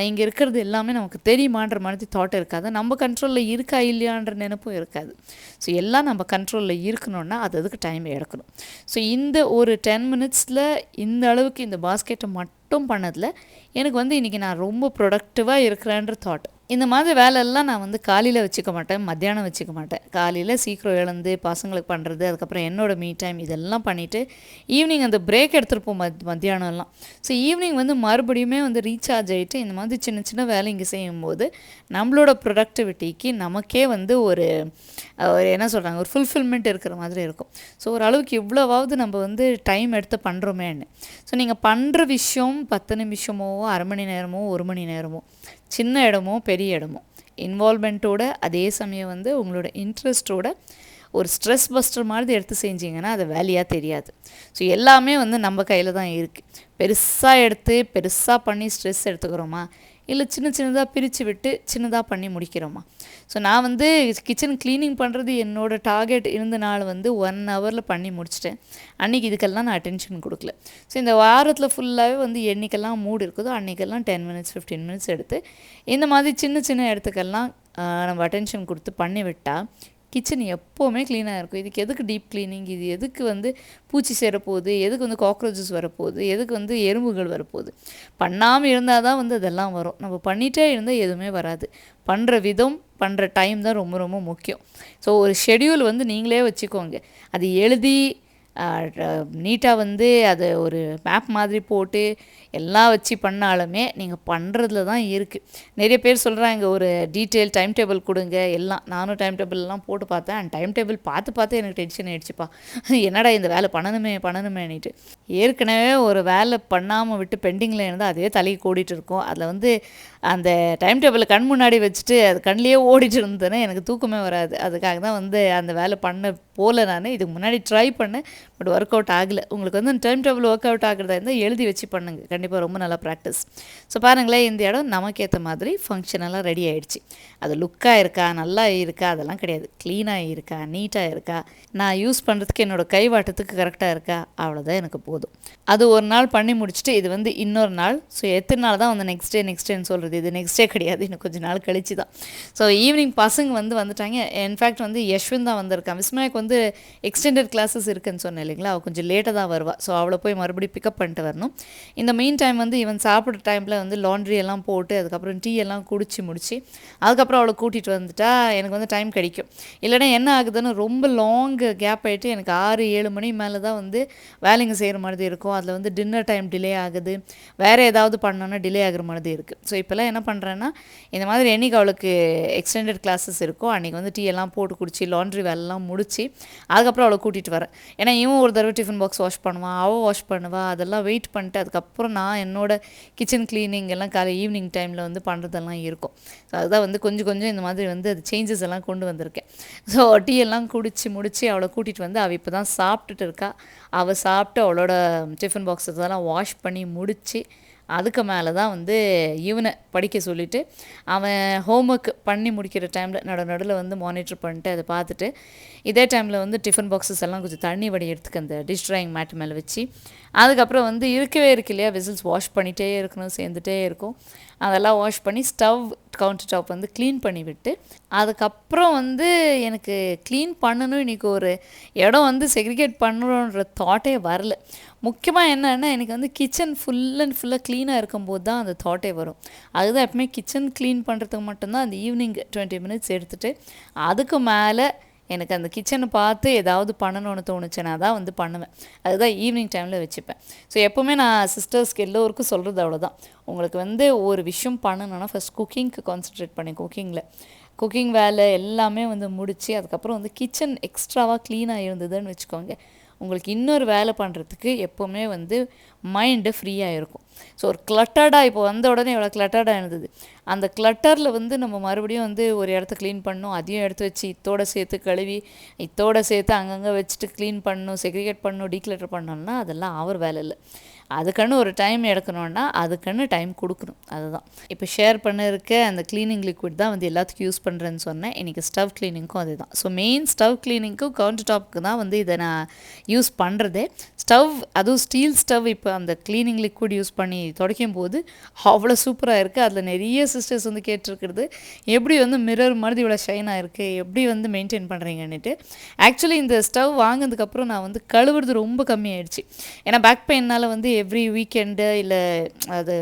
இங்கே இருக்கிறது எல்லாமே நமக்கு தெரியுமான்ற மாதிரி தாட் இருக்காது. நம்ம கண்ட்ரோலில் இருக்கா இல்லையான்ற நினைப்பும் இருக்காது. ஸோ எல்லாம் நம்ம கண்ட்ரோலில் இருக்கணும்னா அதுக்கு டைம் எடுக்கணும். ஸோ இந்த ஒரு 10 மினிட்ஸில் இந்த அளவுக்கு இந்த பாஸ்கெட்டை மட்டும் பண்ணதில் எனக்கு வந்து இன்றைக்கி நான் ரொம்ப ப்ரொடக்டிவாக இருக்கிறேன்ற தாட். இந்த மாதிரி வேலையெல்லாம் நான் வந்து காலையில் வச்சுக்க மாட்டேன், மத்தியானம் வச்சுக்க மாட்டேன். காலையில் சீக்கிரம் எழுந்து பசங்களுக்கு பண்ணுறது, அதுக்கப்புறம் என்னோடய மீ டைம், இதெல்லாம் பண்ணிவிட்டு ஈவினிங் அந்த பிரேக் எடுத்துருப்போம் மத்தியானம்லாம். ஸோ ஈவினிங் வந்து மறுபடியுமே வந்து ரீசார்ஜ் ஆகிட்டு இந்த மாதிரி சின்ன வேலை இங்கே செய்யும்போது நம்மளோட ப்ரொடக்டிவிட்டிக்கு நமக்கே வந்து ஒரு என்ன சொல்கிறாங்க, ஒரு ஃபுல்ஃபில்மெண்ட் இருக்கிற மாதிரி இருக்கும். ஸோ ஓரளவுக்கு இவ்வளோவாவது நம்ம வந்து டைம் எடுத்து பண்ணுறோமேன்னு. ஸோ நீங்கள் பண்ணுற விஷயம் 10 நிமிஷமோ, அரை மணி நேரமோ, 1 மணி நேரமோ, சின்ன இடமோ பெரிய இடமோ, இன்வால்மெண்ட்டோட, அதே சமயம் வந்து உங்களோட இன்ட்ரெஸ்ட்டோட ஒரு ஸ்ட்ரெஸ் பஸ்டர் மாதிரி எடுத்து செஞ்சிங்கன்னா அது வேலையாக தெரியாது. ஸோ எல்லாமே வந்து நம்ம கையில் தான் இருக்குது. பெருசாக எடுத்து பெருசாக பண்ணி ஸ்ட்ரெஸ் எடுத்துக்கிறோமா, இல்லை சின்னதாக பிரித்து விட்டு சின்னதாக பண்ணி முடிக்கிறோமா. ஸோ நான் வந்து கிச்சன் க்ளீனிங் பண்ணுறது என்னோடய டார்கெட் இருந்த நாள் வந்து 1 ஹவரில் பண்ணி முடிச்சிட்டேன். அன்றைக்கி இதுக்கெல்லாம் நான் அட்டென்ஷன் கொடுக்கல. ஸோ இந்த வாரத்தில் ஃபுல்லாகவே வந்து என்றைக்கெல்லாம் மூடு இருக்குதோ அன்றைக்கெல்லாம் 10 மினிட்ஸ் 15 மினிட்ஸ் எடுத்து இந்த மாதிரி சின்ன இடத்துக்கெல்லாம் நம்ம அட்டென்ஷன் கொடுத்து பண்ணி விட்டால் கிச்சன் எப்போவுமே க்ளீனாக இருக்கும். இதுக்கு எதுக்கு டீப் க்ளீனிங், இது எதுக்கு வந்து பூச்சி சேரப்போகுது, எதுக்கு வந்து காக்ரோச்சஸ் வரப்போகுது, எதுக்கு வந்து எறும்புகள் வரப்போகுது. பண்ணாமல் இருந்தால் தான் வந்து அதெல்லாம் வரும். நம்ம பண்ணிகிட்டே இருந்தால் எதுவுமே வராது. பண்ணுற விதம், பண்ணுற டைம் தான் ரொம்ப ரொம்ப முக்கியம். ஸோ ஒரு ஷெட்யூல் வந்து நீங்களே வச்சுக்கோங்க. அது எழுதி நீட்டாக வந்து அதை ஒரு மேப் மாதிரி போட்டு எல்லாம் வச்சு பண்ணாலுமே நீங்கள் பண்ணுறதுல தான் இருக்குது. நிறைய பேர் சொல்கிறாங்க ஒரு டீட்டெயில் டைம் டேபிள் கொடுங்க எல்லாம். நானும் டைம் டேபிள்லாம் போட்டு பார்த்தேன். அண்ட் டைம் டேபிள் பார்த்து எனக்கு டென்ஷன் ஆகிடுச்சுப்பா. என்னடா இந்த வேலை பண்ணணுமேனிட்டு. ஏற்கனவே ஒரு வேலை பண்ணாமல் விட்டு பெண்டிங்கில் இருந்தால் அதே தலைக்கு ஓடிட்டு இருக்கும். அதில் வந்து அந்த டைம் டேபிளை கண் முன்னாடி வச்சுட்டு அது கண்ணிலேயே ஓடிட்டு இருந்தேன்னா எனக்கு தூக்கமே வராது. அதுக்காக தான் வந்து அந்த வேலை பண்ண போல் நான் இதுக்கு முன்னாடி ட்ரை பண்ணேன். பட் ஒர்க் அவுட் ஆகலை. உங்களுக்கு வந்து டைம் டேபிள் ஒர்க் அவுட் ஆகிறதா இருந்தால் எழுதி வச்சு பண்ணுங்க. கண்டிப்பாக ரொம்ப நல்லா ப்ராக்டிஸ். ஸோ பாருங்களேன், இந்த இடம் நமக்கேற்ற மாதிரி ஃபங்க்ஷனெல்லாம் ரெடி ஆகிடுச்சு. அது லுக்காக இருக்கா, நல்லா இருக்கா, அதெல்லாம் கிடையாது. க்ளீனாக இருக்கா, நீட்டாக இருக்கா, நான் யூஸ் பண்ணுறதுக்கு என்னோடய கைவாட்டத்துக்கு கரெக்டாக இருக்கா, அவ்வளோதான் எனக்கு போதும். அது ஒரு நாள் பண்ணி முடிச்சுட்டு இது வந்து இன்னொரு நாள். ஸோ எத்தனை நாள் தான் வந்து நெக்ஸ்ட் டேன்னு சொல்கிறது. இது நெக்ஸ்ட் டே கிடையாது, இன்னும் கொஞ்சம் நாள் கழிச்சு தான். ஸோ ஈவினிங் பசங்க வந்துட்டாங்க. இன்ஃபேக்ட் வந்து யஷ்வின் தான் வந்திருக்கான். விஸ்மயாக்கு வந்து எக்ஸ்டெண்டட் கிளாஸஸ் இருக்குன்னு சொன்னேன் இல்லைங்களா, அவள் கொஞ்சம் லேட்டாக தான் வருவாள். ஸோ அவளை போய் மறுபடியும் பிக்கப் பண்ணிட்டு வரணும். இந்த மெயின் டைம் வந்து இவன் சாப்பிட்ற டைமில் வந்து லாண்ட்ரி எல்லாம் போட்டு அதுக்கப்புறம் டீ எல்லாம் குடிச்சு முடிச்சு அதுக்கப்புறம் அவளை கூட்டிகிட்டு வந்துட்டா எனக்கு வந்து டைம் கிடைக்கும். இல்லைனா என்ன ஆகுதுன்னு ரொம்ப லாங் கேப் ஆகிட்டு எனக்கு 6-7 மணி மேலே தான் வந்து வேலைங்க செய்கிற மாதிரி இருக்கும். அதில் வந்து டின்னர் டைம் டிலே ஆகுது, வேறு ஏதாவது பண்ணோன்னா டிலே ஆகிற மாதிரி இருக்குது. ஸோ இப்போல்லாம் என்ன பண்ணுறேன்னா, இந்த மாதிரி என்றைக்கு அவளுக்கு எக்ஸ்டெண்டட் கிளாஸஸ் இருக்கோ அன்றைக்கி வந்து டீ எல்லாம் போட்டு குடிச்சு லாண்ட்ரி வேலைலாம் முடிச்சு அதுக்கப்புறம் அவளை கூட்டிகிட்டு வரேன். ஏன்னா இவன் ஒரு தடவை டிஃபன் பாக்ஸ் வாஷ் பண்ணுவான், அவள் வாஷ் பண்ணுவாள். அதெல்லாம் வெயிட் பண்ணிட்டு அதுக்கப்புறம் நான் என்னோடய கிச்சன் க்ளீனிங் எல்லாம் ஈவினிங் டைமில் வந்து பண்ணுறதெல்லாம் இருக்கும். ஸோ அதுதான் வந்து கொஞ்சம் இந்த மாதிரி வந்து அது சேஞ்சஸ் எல்லாம் கொண்டு வந்திருக்கேன். ஸோ டீ எல்லாம் குடிச்சு முடித்து அவளை கூட்டிகிட்டு வந்து அவள் இப்போ தான் சாப்பிட்டுட்டு இருக்கா. அவள் சாப்பிட்டு அவளோட டிஃபன் பாக்ஸ் இதெல்லாம் வாஷ் பண்ணி முடித்து அதுக்கு மேலே தான் வந்து இவனை படிக்க சொல்லிவிட்டு அவன் ஹோம்ஒர்க் பண்ணி முடிக்கிற டைமில் நடுவில் வந்து மானிட்டர் பண்ணிட்டு அதை பார்த்துட்டு இதே டைமில் வந்து டிஃபன் பாக்ஸஸ் எல்லாம் கொஞ்சம் தண்ணி வடி எடுத்துக்க அந்த டிஷ் ட்ராயிங் மேட் மேலே வச்சு அதுக்கப்புறம் வந்து இருக்கவே இருக்கு இல்லையா, விசில்ஸ் வாஷ் பண்ணிகிட்டே இருக்கணும், சேர்ந்துட்டே இருக்கும். அதெல்லாம் வாஷ் பண்ணி ஸ்டவ் கவுண்டர் டாப் வந்து க்ளீன் பண்ணி விட்டு அதுக்கப்புறம் வந்து எனக்கு க்ளீன் பண்ணணும். இன்றைக்கி ஒரு இடம் வந்து செக்ரிகேட் பண்ணணுன்ற தாட்டே வரல. முக்கியமாக என்னென்னா எனக்கு வந்து கிச்சன் ஃபுல்லாக க்ளீனாக இருக்கும்போது தான் அந்த தாட்டே வரும். அதுதான் எப்பவுமே கிச்சன் க்ளீன் பண்ணுறதுக்கு மட்டும்தான் அந்த ஈவினிங் 20 மினிட்ஸ் எடுத்துகிட்டு அதுக்கு மேலே எனக்கு அந்த கிச்சனை பார்த்து ஏதாவது பண்ணணும்னு தோணுச்சுன்னா தான் வந்து பண்ணுவேன். அதுதான் ஈவினிங் டைமில் வச்சுப்பேன். ஸோ எப்போவுமே நான் சிஸ்டர்ஸ்க்கு எல்லோருக்கும் சொல்கிறது அவ்வளோதான். உங்களுக்கு வந்து ஒரு விஷயம் பண்ணணுன்னா ஃபஸ்ட் குக்கிங்க்கு கான்சன்ட்ரேட் பண்ணி குக்கிங் வேலை எல்லாமே வந்து முடித்து அதுக்கப்புறம் வந்து கிச்சன் எக்ஸ்ட்ராவாக க்ளீனாக இருந்ததுன்னு வச்சுக்கோங்க, உங்களுக்கு இன்னொரு வேலை பண்ணுறதுக்கு எப்போவுமே வந்து மைண்டு ஃப்ரீயாக இருக்கும். ஸோ ஒரு கிளட்டர்டாக இப்போ வந்த உடனே எவ்வளோ கிளட்டர்டாக இருந்தது, அந்த கிளட்டரில் வந்து நம்ம மறுபடியும் வந்து ஒரு இடத்த க்ளீன் பண்ணணும், அதையும் எடுத்து வச்சு இத்தோடு சேர்த்து கழுவி இத்தோடு சேர்த்து அங்கங்கே வச்சுட்டு க்ளீன் பண்ணணும், செக்ரிகேட் பண்ணணும், டீக்ளட்டர் பண்ணணும்னா அதெல்லாம் அவர் வேலை இல்லை. அதுக்குன்னு ஒரு டைம் எடுக்கணும்னா அதுக்குன்னு டைம் கொடுக்கணும். அதுதான் இப்போ ஷேர் பண்ணிருக்க அந்த க்ளீனிங் லிக்விட் தான் வந்து எல்லாத்துக்கும் யூஸ் பண்ணுறேன்னு சொன்னேன். இன்றைக்கி ஸ்டவ் க்ளீனிங்க்கும் அதுதான். ஸோ மெயின் ஸ்டவ் க்ளீனிங்க்கும் கவுண்டர் டாப்புக்கு தான் வந்து இதை நான் யூஸ் பண்ணுறதே. ஸ்டவ் அதுவும் ஸ்டீல் ஸ்டவ் இப்போ அந்த க்ளீனிங் லிக்விட் யூஸ் பண்ணி துடைக்கும் போது அவ்வளோ சூப்பராக இருக்குது. அதில் நிறைய சிஸ்டர்ஸ் வந்து கேட்டிருக்கிறது எப்படி வந்து மிரர் மாதிரி இவ்வளோ ஷைனாக இருக்குது, எப்படி வந்து மெயின்டைன் பண்ணுறீங்கன்னுட்டு. ஆக்சுவலி இந்த ஸ்டவ் வாங்கினதுக்கப்புறம் நான் வந்து கழுவுறது ரொம்ப கம்மியாயிடுச்சு. ஏன்னா பேக் பெயினால் வந்து எவ்ரி வீக்கெண்டு இல்லை அது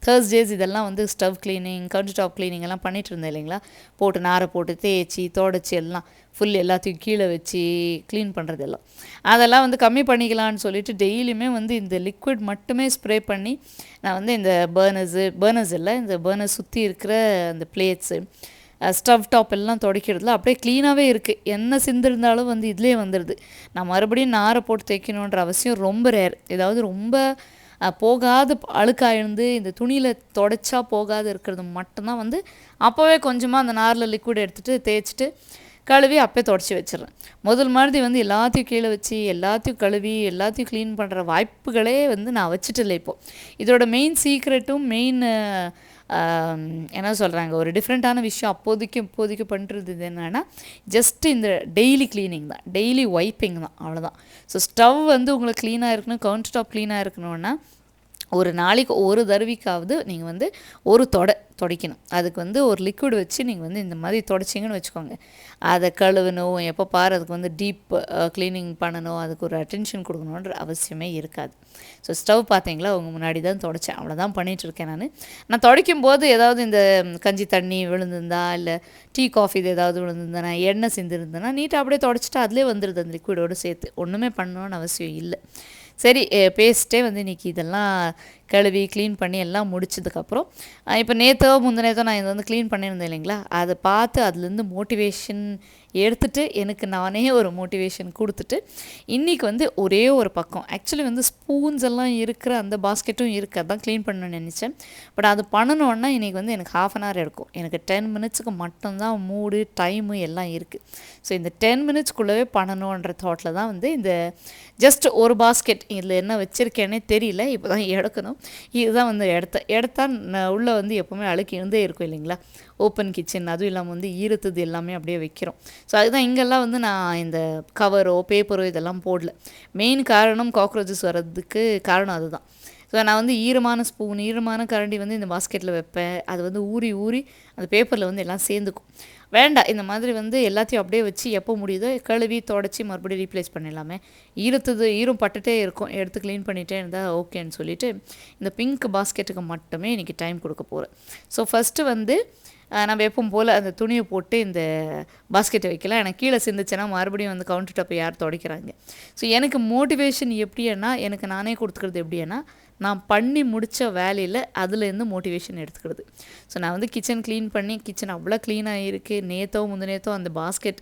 தேர்ஸ்டேஸ் இதெல்லாம் வந்து stove cleaning counter top cleaning எல்லாம் பண்ணிகிட்டு இருந்தேன் இல்லைங்களா, போட்டு நாரை போட்டு தேய்ச்சி தொடச்சி எல்லாம் ஃபுல் எல்லாத்தையும் கீழே வச்சு க்ளீன் பண்ணுறதெல்லாம் அதெல்லாம் வந்து கம்மி பண்ணிக்கலான்னு சொல்லிட்டு டெய்லியுமே வந்து இந்த லிக்விட் மட்டுமே ஸ்ப்ரே பண்ணி நான் வந்து இந்த பர்னர்ஸ் இல்லை இந்த பர்னர் சுற்றி இருக்கிற அந்த பிளேட்ஸு ஸ்டவ் டாப் எல்லாம் துடைக்கிறதுல அப்படியே க்ளீனாகவே இருக்குது. என்ன சிந்திருந்தாலும் வந்து இதிலே வந்துடுது. நான் மறுபடியும் நாரை போட்டு தைக்கணுன்ற அவசியம் ரொம்ப ரேர். ஏதாவது ரொம்ப போகாத அழுக்காயிருந்து இந்த துணியில் தொடச்சா போகாது இருக்கிறது மட்டும்தான் வந்து அப்போவே கொஞ்சமாக அந்த நாரில் லிக்விட் எடுத்துகிட்டு தேய்ச்சிட்டு கழுவி அப்போயே தொடச்சி வச்சிடுறேன். முதல் மாதிரி வந்து எல்லாத்தையும் கீழே வச்சு எல்லாத்தையும் கழுவி எல்லாத்தையும் க்ளீன் பண்ணுற வாய்ப்புகளே வந்து நான் வச்சுட்டில்லை இப்போது. இதோட மெயின் சீக்ரெட்டும் மெயின் என்ன சொல்கிறாங்க ஒரு டிஃப்ரெண்ட்டான விஷயம் இப்போதைக்கு பண்ணுறது என்னென்னா ஜஸ்ட்டு இந்த டெய்லி க்ளீனிங் தான், டெய்லி வைப்பிங் தான், அவ்வளோதான். ஸோ ஸ்டவ் வந்து உங்களுக்கு க்ளீனாக இருக்கணும், கவுண்டர் டாப் க்ளீனாக இருக்கணும்னா ஒரு நாளைக்கு ஒரு தடவைக்காவது நீங்கள் வந்து ஒரு துடைக்கணும். அதுக்கு வந்து ஒரு லிக்விட் வச்சு நீங்கள் வந்து இந்த மாதிரி துடைச்சிங்கன்னு வச்சுக்கோங்க. அதை கழுவணும், எப்போ பாரு அதுக்கு வந்து டீப் க்ளீனிங் பண்ணணும், அதுக்கு ஒரு அட்டென்ஷன் கொடுக்கணுன்ற அவசியமே இருக்காது. ஸோ ஸ்டவ் பார்த்தீங்களா உங்கள் முன்னாடி தான் துடைச்சேன், அவ்வளோதான் பண்ணிகிட்ருக்கேன். நான் துடைக்கும் போது ஏதாவது இந்த கஞ்சி தண்ணி விழுந்திருந்தா இல்லை டீ காஃபி இது ஏதாவது விழுந்திருந்தேன்னா எண்ணெய் சிந்திருந்தேன்னா நீட்டாக அப்படியே துடைச்சிட்டு அதிலே வந்துடுது அந்த லிக்விடோடு சேர்த்து. ஒன்றுமே பண்ணணும்னு அவசியம் இல்லை. சரி பேசிட்டே வந்து இன்றைக்கி இதெல்லாம் கழுவி க்ளீன் பண்ணி எல்லாம் முடிச்சதுக்கப்புறம் இப்போ நேற்றோ முந்தினேத்தோ நான் இதை வந்து க்ளீன் பண்ணியிருந்தேன் இல்லைங்களா, அதை பார்த்து அதுலேருந்து மோட்டிவேஷன் எடுத்துகிட்டு எனக்கு நானே ஒரு மோட்டிவேஷன் கொடுத்துட்டு இன்றைக்கி வந்து ஒரே ஒரு பக்கம் ஆக்சுவலி வந்து ஸ்பூன்ஸ் எல்லாம் இருக்கிற அந்த பாஸ்கெட்டும் இருக்குது, அதான் க்ளீன் பண்ணணும்னு நினச்சேன். பட் அது பண்ணணுன்னா இன்றைக்கி வந்து எனக்கு 1/2 hour எடுக்கும். எனக்கு 10 minutesக்கு மட்டும்தான் மூடு டைமு எல்லாம் இருக்குது. ஸோ இந்த 10 minutesக்குள்ளவே பண்ணணுன்ற தாட்டில் தான் வந்து இந்த ஜஸ்ட் ஒரு பாஸ்கெட் இதில் என்ன வச்சுருக்கேனே தெரியல, இப்போ தான் எடுக்கணும். இதுதான் வந்து எடுத்தா உள்ளே வந்து எப்போவுமே அழுக்கு இருந்தே இருக்கும் இல்லைங்களா, ஓப்பன் கிச்சன், அதுவும் இல்லாமல் வந்து ஈரத்துது எல்லாமே அப்படியே வைக்கிறோம். ஸோ அதுதான் இங்கெல்லாம் வந்து நான் இந்த கவரோ பேப்பரோ இதெல்லாம் போடல. மெயின் காரணம் காக்ரோச்சஸ் வர்றதுக்கு காரணம் அதுதான். ஸோ நான் வந்து ஈரமான ஸ்பூன் ஈரமான கரண்டி வந்து இந்த பாஸ்கெட்டில் வைப்பேன். அது வந்து ஊறி ஊறி அந்த பேப்பரில் வந்து எல்லாம் சேர்ந்துக்கும். வேண்டாம், இந்த மாதிரி வந்து எல்லாத்தையும் அப்படியே வச்சு எப்போ முடியுதோ கழுவி தொடச்சி மறுபடியும் ரீப்ளேஸ் பண்ணிடலாமே, ஈரம் பட்டுட்டே இருக்கும், எடுத்து க்ளீன் பண்ணிகிட்டே இருந்தால் ஓகேன்னு சொல்லிவிட்டு இந்த பிங்க் பாஸ்கெட்டுக்கு மட்டுமே இன்றைக்கி டைம் கொடுக்க போகிறேன். ஸோ ஃபஸ்ட்டு வந்து நம்ம எப்பவும் போல் அந்த துணியை போட்டு இந்த பாஸ்கெட்டை வைக்கலாம். எனக்கு கீழே சிந்துச்சுன்னா மறுபடியும் வந்து கவுண்டர் டாப்பை யார் துடைக்கிறாங்க. ஸோ எனக்கு மோட்டிவேஷன் எப்படின்னா, எனக்கு நானே கொடுத்துக்கிறது எப்படின்னா, நான் பண்ணி முடித்த வேலையில் அதுலேருந்து மோட்டிவேஷன் எடுத்துக்கிறது. ஸோ நான் வந்து கிச்சன் க்ளீன் பண்ணி கிச்சன் அவ்வளோ க்ளீனாக இருக்குது. நேற்றோ முந்தினேத்தோ அந்த பாஸ்கெட்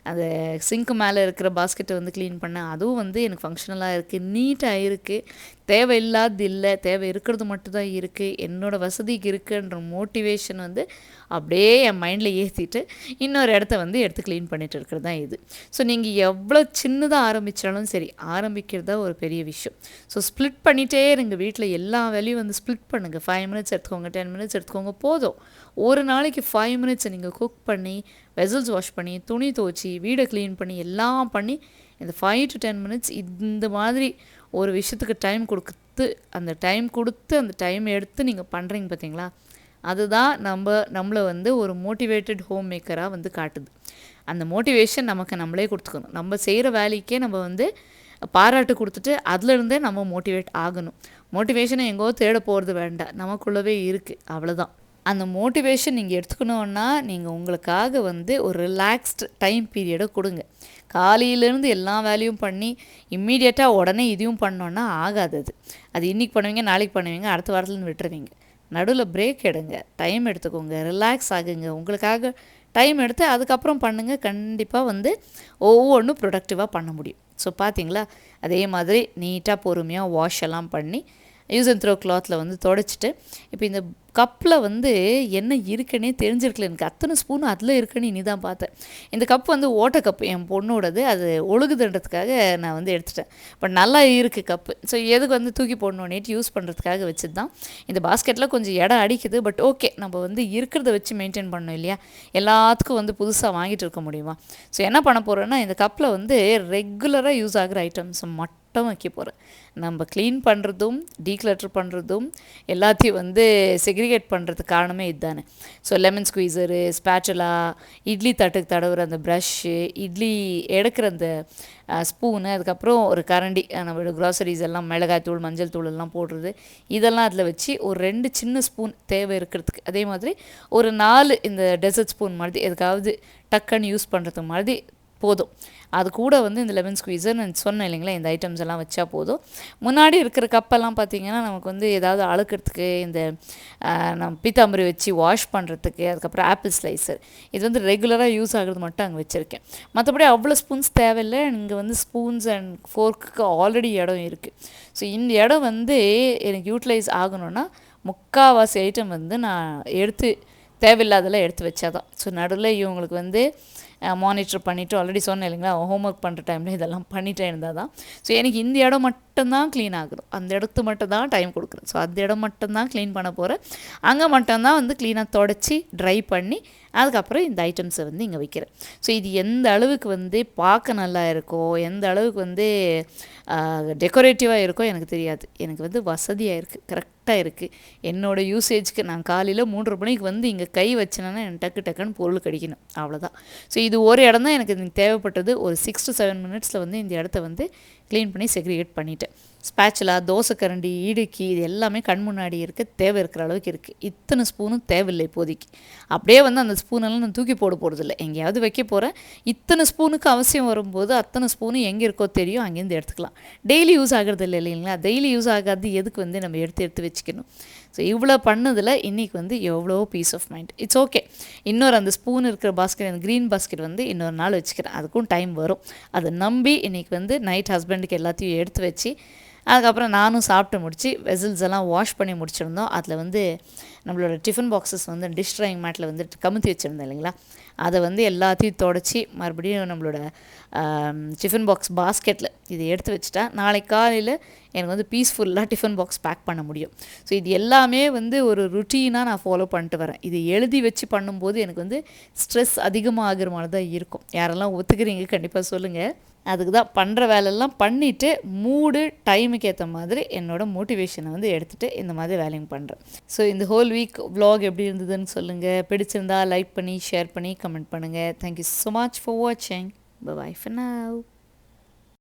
அந்த சிங்க்கு மேலே இருக்கிற பாஸ்கெட்டை வந்து க்ளீன் பண்ணேன். அதுவும் வந்து எனக்கு ஃபங்க்ஷனலாக இருக்குது, நீட்டாக இருக்குது. தேவையில்லாது இல்லை, தேவை இருக்கிறது மட்டும்தான் இருக்குது, என்னோடய வசதிக்கு இருக்குன்ற மோட்டிவேஷன் வந்து அப்படியே என் மைண்டில் ஏற்றிட்டு இன்னொரு இடத்த வந்து எடுத்து க்ளீன் பண்ணிட்டு இருக்கிறது தான் இது. ஸோ நீங்கள் எவ்வளோ சின்னதாக ஆரம்பித்தாலும் சரி, ஆரம்பிக்கிறதா ஒரு பெரிய விஷயம். ஸோ ஸ்ப்ளிட் பண்ணிகிட்டே இருங்க. வீட்டில் எல்லா வேலையும் வந்து ஸ்ப்ளிட் பண்ணுங்கள். 5 minutes எடுத்துக்கோங்க, 10 minutes எடுத்துக்கோங்க, போதும். ஒரு நாளைக்கு 5 minutes நீங்கள் குக் பண்ணி, வெசல்ஸ் வாஷ் பண்ணி, துணி துவச்சி, வீடை க்ளீன் பண்ணி, எல்லாம் பண்ணி இந்த 5 to 10 minutes இந்த மாதிரி ஒரு விஷயத்துக்கு டைம் கொடுத்து அந்த டைம் எடுத்து நீங்கள் பண்ணுறீங்க பார்த்தீங்களா, அதுதான் நம்மளை வந்து ஒரு மோட்டிவேட்டட் ஹோம் மேக்கராக வந்து காட்டுது. அந்த மோட்டிவேஷன் நமக்கு நம்மளே கொடுத்துக்கணும். நம்ம செய்கிற வேலைக்கே நம்ம வந்து பாராட்டு கொடுத்துட்டு அதுலேருந்தே நம்ம மோட்டிவேட் ஆகணும். மோட்டிவேஷனை எங்கோ தேட போகிறது வேண்டாம், நமக்குள்ளவே இருக்குது, அவ்வளோதான். அந்த மோட்டிவேஷன் நீங்கள் எடுத்துக்கணுன்னா நீங்கள் உங்களுக்காக வந்து ஒரு ரிலாக்ஸ்டு டைம் பீரியடை கொடுங்க. காலையிலேருந்து எல்லா வேலையும் பண்ணி இம்மீடியட்டாக உடனே இதையும் பண்ணோன்னா ஆகாது. அது இன்றைக்கி பண்ணுவீங்க, நாளைக்கு பண்ணுவீங்க, அடுத்த வாரத்துலேருந்து விட்டுருவீங்க. நடுவில் பிரேக் எடுங்க, டைம் எடுத்துக்கோங்க, ரிலாக்ஸ் ஆகுங்க. உங்களுக்காக டைம் எடுத்து அதுக்கப்புறம் பண்ணுங்கள். கண்டிப்பாக வந்து ஒவ்வொன்றும் ப்ரொடக்டிவாக பண்ண முடியும். ஸோ பார்த்தீங்களா, அதே மாதிரி நீட்டாக பொறுமையாக வாஷ் எல்லாம் பண்ணி யூஸ் அண்ட் த்ரோ கிளாத்தில் வந்து தொடச்சிட்டு, இப்போ இந்த கப்பில் வந்து என்ன இருக்குன்னே தெரிஞ்சிருக்கல எனக்கு. அத்தனை ஸ்பூன் அதில் இருக்குன்னு இனி தான் பார்த்தேன். இந்த கப் வந்து ஓட்ட கப்பு, என் பொண்ணோடது, அது ஒழுகுதுன்றதுக்காக நான் வந்து எடுத்துட்டேன். பட் நல்லா இருக்குது கப்பு. ஸோ எதுக்கு வந்து தூக்கி போடணுன்னேட்டு யூஸ் பண்ணுறதுக்காக வச்சது தான். இந்த பாஸ்கெட்டில் கொஞ்சம் இடம் அடிக்குது, பட் ஓகே, நம்ம வந்து இருக்கிறத வச்சு மெயின்டைன் பண்ணணும் இல்லையா, எல்லாத்துக்கும் வந்து புதுசாக வாங்கிட்டு இருக்க முடியுமா. ஸோ என்ன பண்ண போகிறேன்னா, இந்த கப்பில் வந்து ரெகுலராக யூஸ் ஆகிற ஐட்டம்ஸ் மட்டும் வைக்க போகிறேன். நம்ம க்ளீன் பண்ணுறதும் டீக்ளட்டர் பண்ணுறதும் எல்லாத்தையும் வந்து செக்ரிகேட் பண்ணுறதுக்கு காரணமே இதுதானே. ஸோ லெமன் ஸ்குவீசரு, ஸ்பேச்சுலா, இட்லி தட்டுக்கு தடவுற அந்த ப்ரஷ்ஷு, இட்லி எடுக்கிற அந்த ஸ்பூனு, அதுக்கப்புறம் ஒரு கரண்டி, நம்மளோட க்ராசரிஸ் எல்லாம் மிளகாய் தூள், மஞ்சள் தூள் எல்லாம் போடுறது, இதெல்லாம் அதில் வச்சு ஒரு 2 சின்ன ஸ்பூன் தேவை இருக்கிறதுக்கு, அதே மாதிரி ஒரு 4 இந்த டெசர்ட் ஸ்பூன் மாதிரி எதுக்காவது டக்குன்னு யூஸ் பண்ணுறதுக்கு மாதிரி போதும். அது கூட வந்து இந்த லெமன் ஸ்குவீசர் நான் சொன்னேன் இல்லைங்களா, இந்த ஐட்டம்ஸ் எல்லாம் வச்சா போதும். முன்னாடி இருக்கிற கப்பெல்லாம் பார்த்திங்கன்னா நமக்கு வந்து ஏதாவது அழுக்கிறதுக்கு, இந்த நம்ம பீத்தாம்பரி வச்சு வாஷ் பண்ணுறதுக்கு, அதுக்கப்புறம் ஆப்பிள் ஸ்லைசர், இது வந்து ரெகுலராக யூஸ் ஆகிறது மட்டும் அங்கே வச்சுருக்கேன். மற்றபடி அவ்வளோ ஸ்பூன்ஸ் தேவையில்லை. இங்கே வந்து ஸ்பூன்ஸ் அண்ட் ஃபோர்க்குக்கு ஆல்ரெடி இடம் இருக்குது. ஸோ இந்த இடம் வந்து எனக்கு யூட்டிலைஸ் ஆகணும்னா முக்கால்வாசி ஐட்டம் வந்து நான் தேவையில்லாதெல்லாம் எடுத்து வச்சாதான். ஸோ நடுவில் இவங்களுக்கு வந்து மானிட்டர் பண்ணிவிட்டு, ஆல்ரெடி சொன்னேன் இல்லைங்களா, ஹோம் ஒர்க் பண்ணுற டைமில் இதெல்லாம் பண்ணிகிட்டே இருந்தால் தான். ஸோ எனக்கு இந்த இடம் மட்டும்தான் க்ளீன் ஆகுது, அந்த இடத்து மட்டும் தான் டைம் கொடுக்குறேன். ஸோ அந்த இடம் மட்டும்தான் க்ளீன் பண்ண போகிறேன். அங்கே மட்டும்தான் வந்து க்ளீனாக தொடச்சி ட்ரை பண்ணி அதுக்கப்புறம் இந்த ஐட்டம்ஸை வந்து இங்கே வைக்கிறேன். ஸோ இது எந்த அளவுக்கு வந்து பார்க்க நல்லா இருக்கோ, எந்த அளவுக்கு வந்து டெக்கரேட்டிவாக இருக்கோ எனக்கு தெரியாது. எனக்கு வந்து வசதியாக இருக்குது, கரெக்டாக இருக்குது. என்னோடய யூசேஜ்க்கு நான் காலையில் 3:30 மணிக்கு வந்து இங்கே கை வச்சேன்னா எனக்கு டக்குன்னு பொருள் கிடைக்கணும், அவ்வளோதான். ஸோ இது ஒரு இடம் தான் எனக்கு தேவைப்பட்டது. ஒரு 6 to 7 minutesல வந்து இந்த இடத்த வந்து க்ளீன் பண்ணி செக்ரிகேட் பண்ணிட்டேன். ஸ்பேச்சுலா, தோசை கரண்டி, இடுக்கி இது எல்லாமே கண் முன்னாடி இருக்க தேவை இருக்கிற அளவுக்கு இருக்குது. இத்தனை ஸ்பூனும் தேவையில்லை இப்போதைக்கு. அப்படியே வந்து அந்த ஸ்பூனெல்லாம் நான் தூக்கி போட போகிறதில்ல, எங்கேயாவது வைக்க போகிறேன். இத்தனை ஸ்பூனுக்கு அவசியம் வரும்போது அத்தனை ஸ்பூனு எங்கே இருக்கோ தெரியும், அங்கேருந்து எடுத்துக்கலாம். டெய்லி யூஸ் ஆகிறது இல்லை இல்லைங்களா? டெய்லி யூஸ் ஆகாது எதுக்கு வந்து நம்ம எடுத்து வச்சுக்கணும். ஸோ இவ்வளோ பண்ணதில் இன்றைக்கி வந்து எவ்வளோ peace of mind. It's okay. இன்னொரு அந்த ஸ்பூன் இருக்கிற பாஸ்கெட், அந்த க்ரீன் பாஸ்கெட் வந்து இன்னொரு நாள் வச்சுக்கிறேன், அதுக்கும் டைம் வரும். அதை நம்பி இன்றைக்கி வந்து நைட் ஹஸ்பண்டுக்கு எல்லாத்தையும் எடுத்து வச்சு அதுக்கப்புறம் நானும் சாப்பிட்டு முடித்து வெசல்ஸ் எல்லாம் வாஷ் பண்ணி முடிச்சிருந்தோம். அதில் வந்து நம்மளோட டிஃபன் பாக்ஸஸ் வந்து டிஷ் ட்ரைங் மேட்டில் வந்து கமுத்தி வச்சுருந்தேன் இல்லைங்களா, அதை வந்து எல்லாத்தையும் தொடச்சி மறுபடியும் நம்மளோட டிஃபன் பாக்ஸ் பாஸ்கெட்டில் இதை எடுத்து வச்சுட்டா நாளைக்கு காலையில் எனக்கு வந்து பீஸ்ஃபுல்லாக டிஃபன் பாக்ஸ் பேக் பண்ண முடியும். ஸோ இது எல்லாமே வந்து ஒரு ருட்டீனாக நான் ஃபாலோ பண்ணிட்டு வரேன். இது எழுதி வச்சு பண்ணும்போது எனக்கு வந்து ஸ்ட்ரெஸ் அதிகமாக ஆகிற மாதிரி தான் இருக்கும். யாரெல்லாம் ஒத்துக்கிறீங்க கண்டிப்பாக சொல்லுங்கள். அதுக்கு தான் பண்ணுற வேலையெல்லாம் பண்ணிவிட்டு மூடு டைமுக்கு ஏற்ற மாதிரி என்னோடய மோட்டிவேஷனை வந்து எடுத்துகிட்டு இந்த மாதிரி வேலையும் பண்ணுறேன். ஸோ இந்த ஹோல் வீக் vlog எப்படி இருந்ததுன்னு சொல்லுங்கள். பிடிச்சிருந்தா லைக் பண்ணி ஷேர் பண்ணி கமெண்ட் பண்ணுங்கள். தேங்க்யூ ஸோ மச் ஃபார் வாட்சிங். Bye bye for now.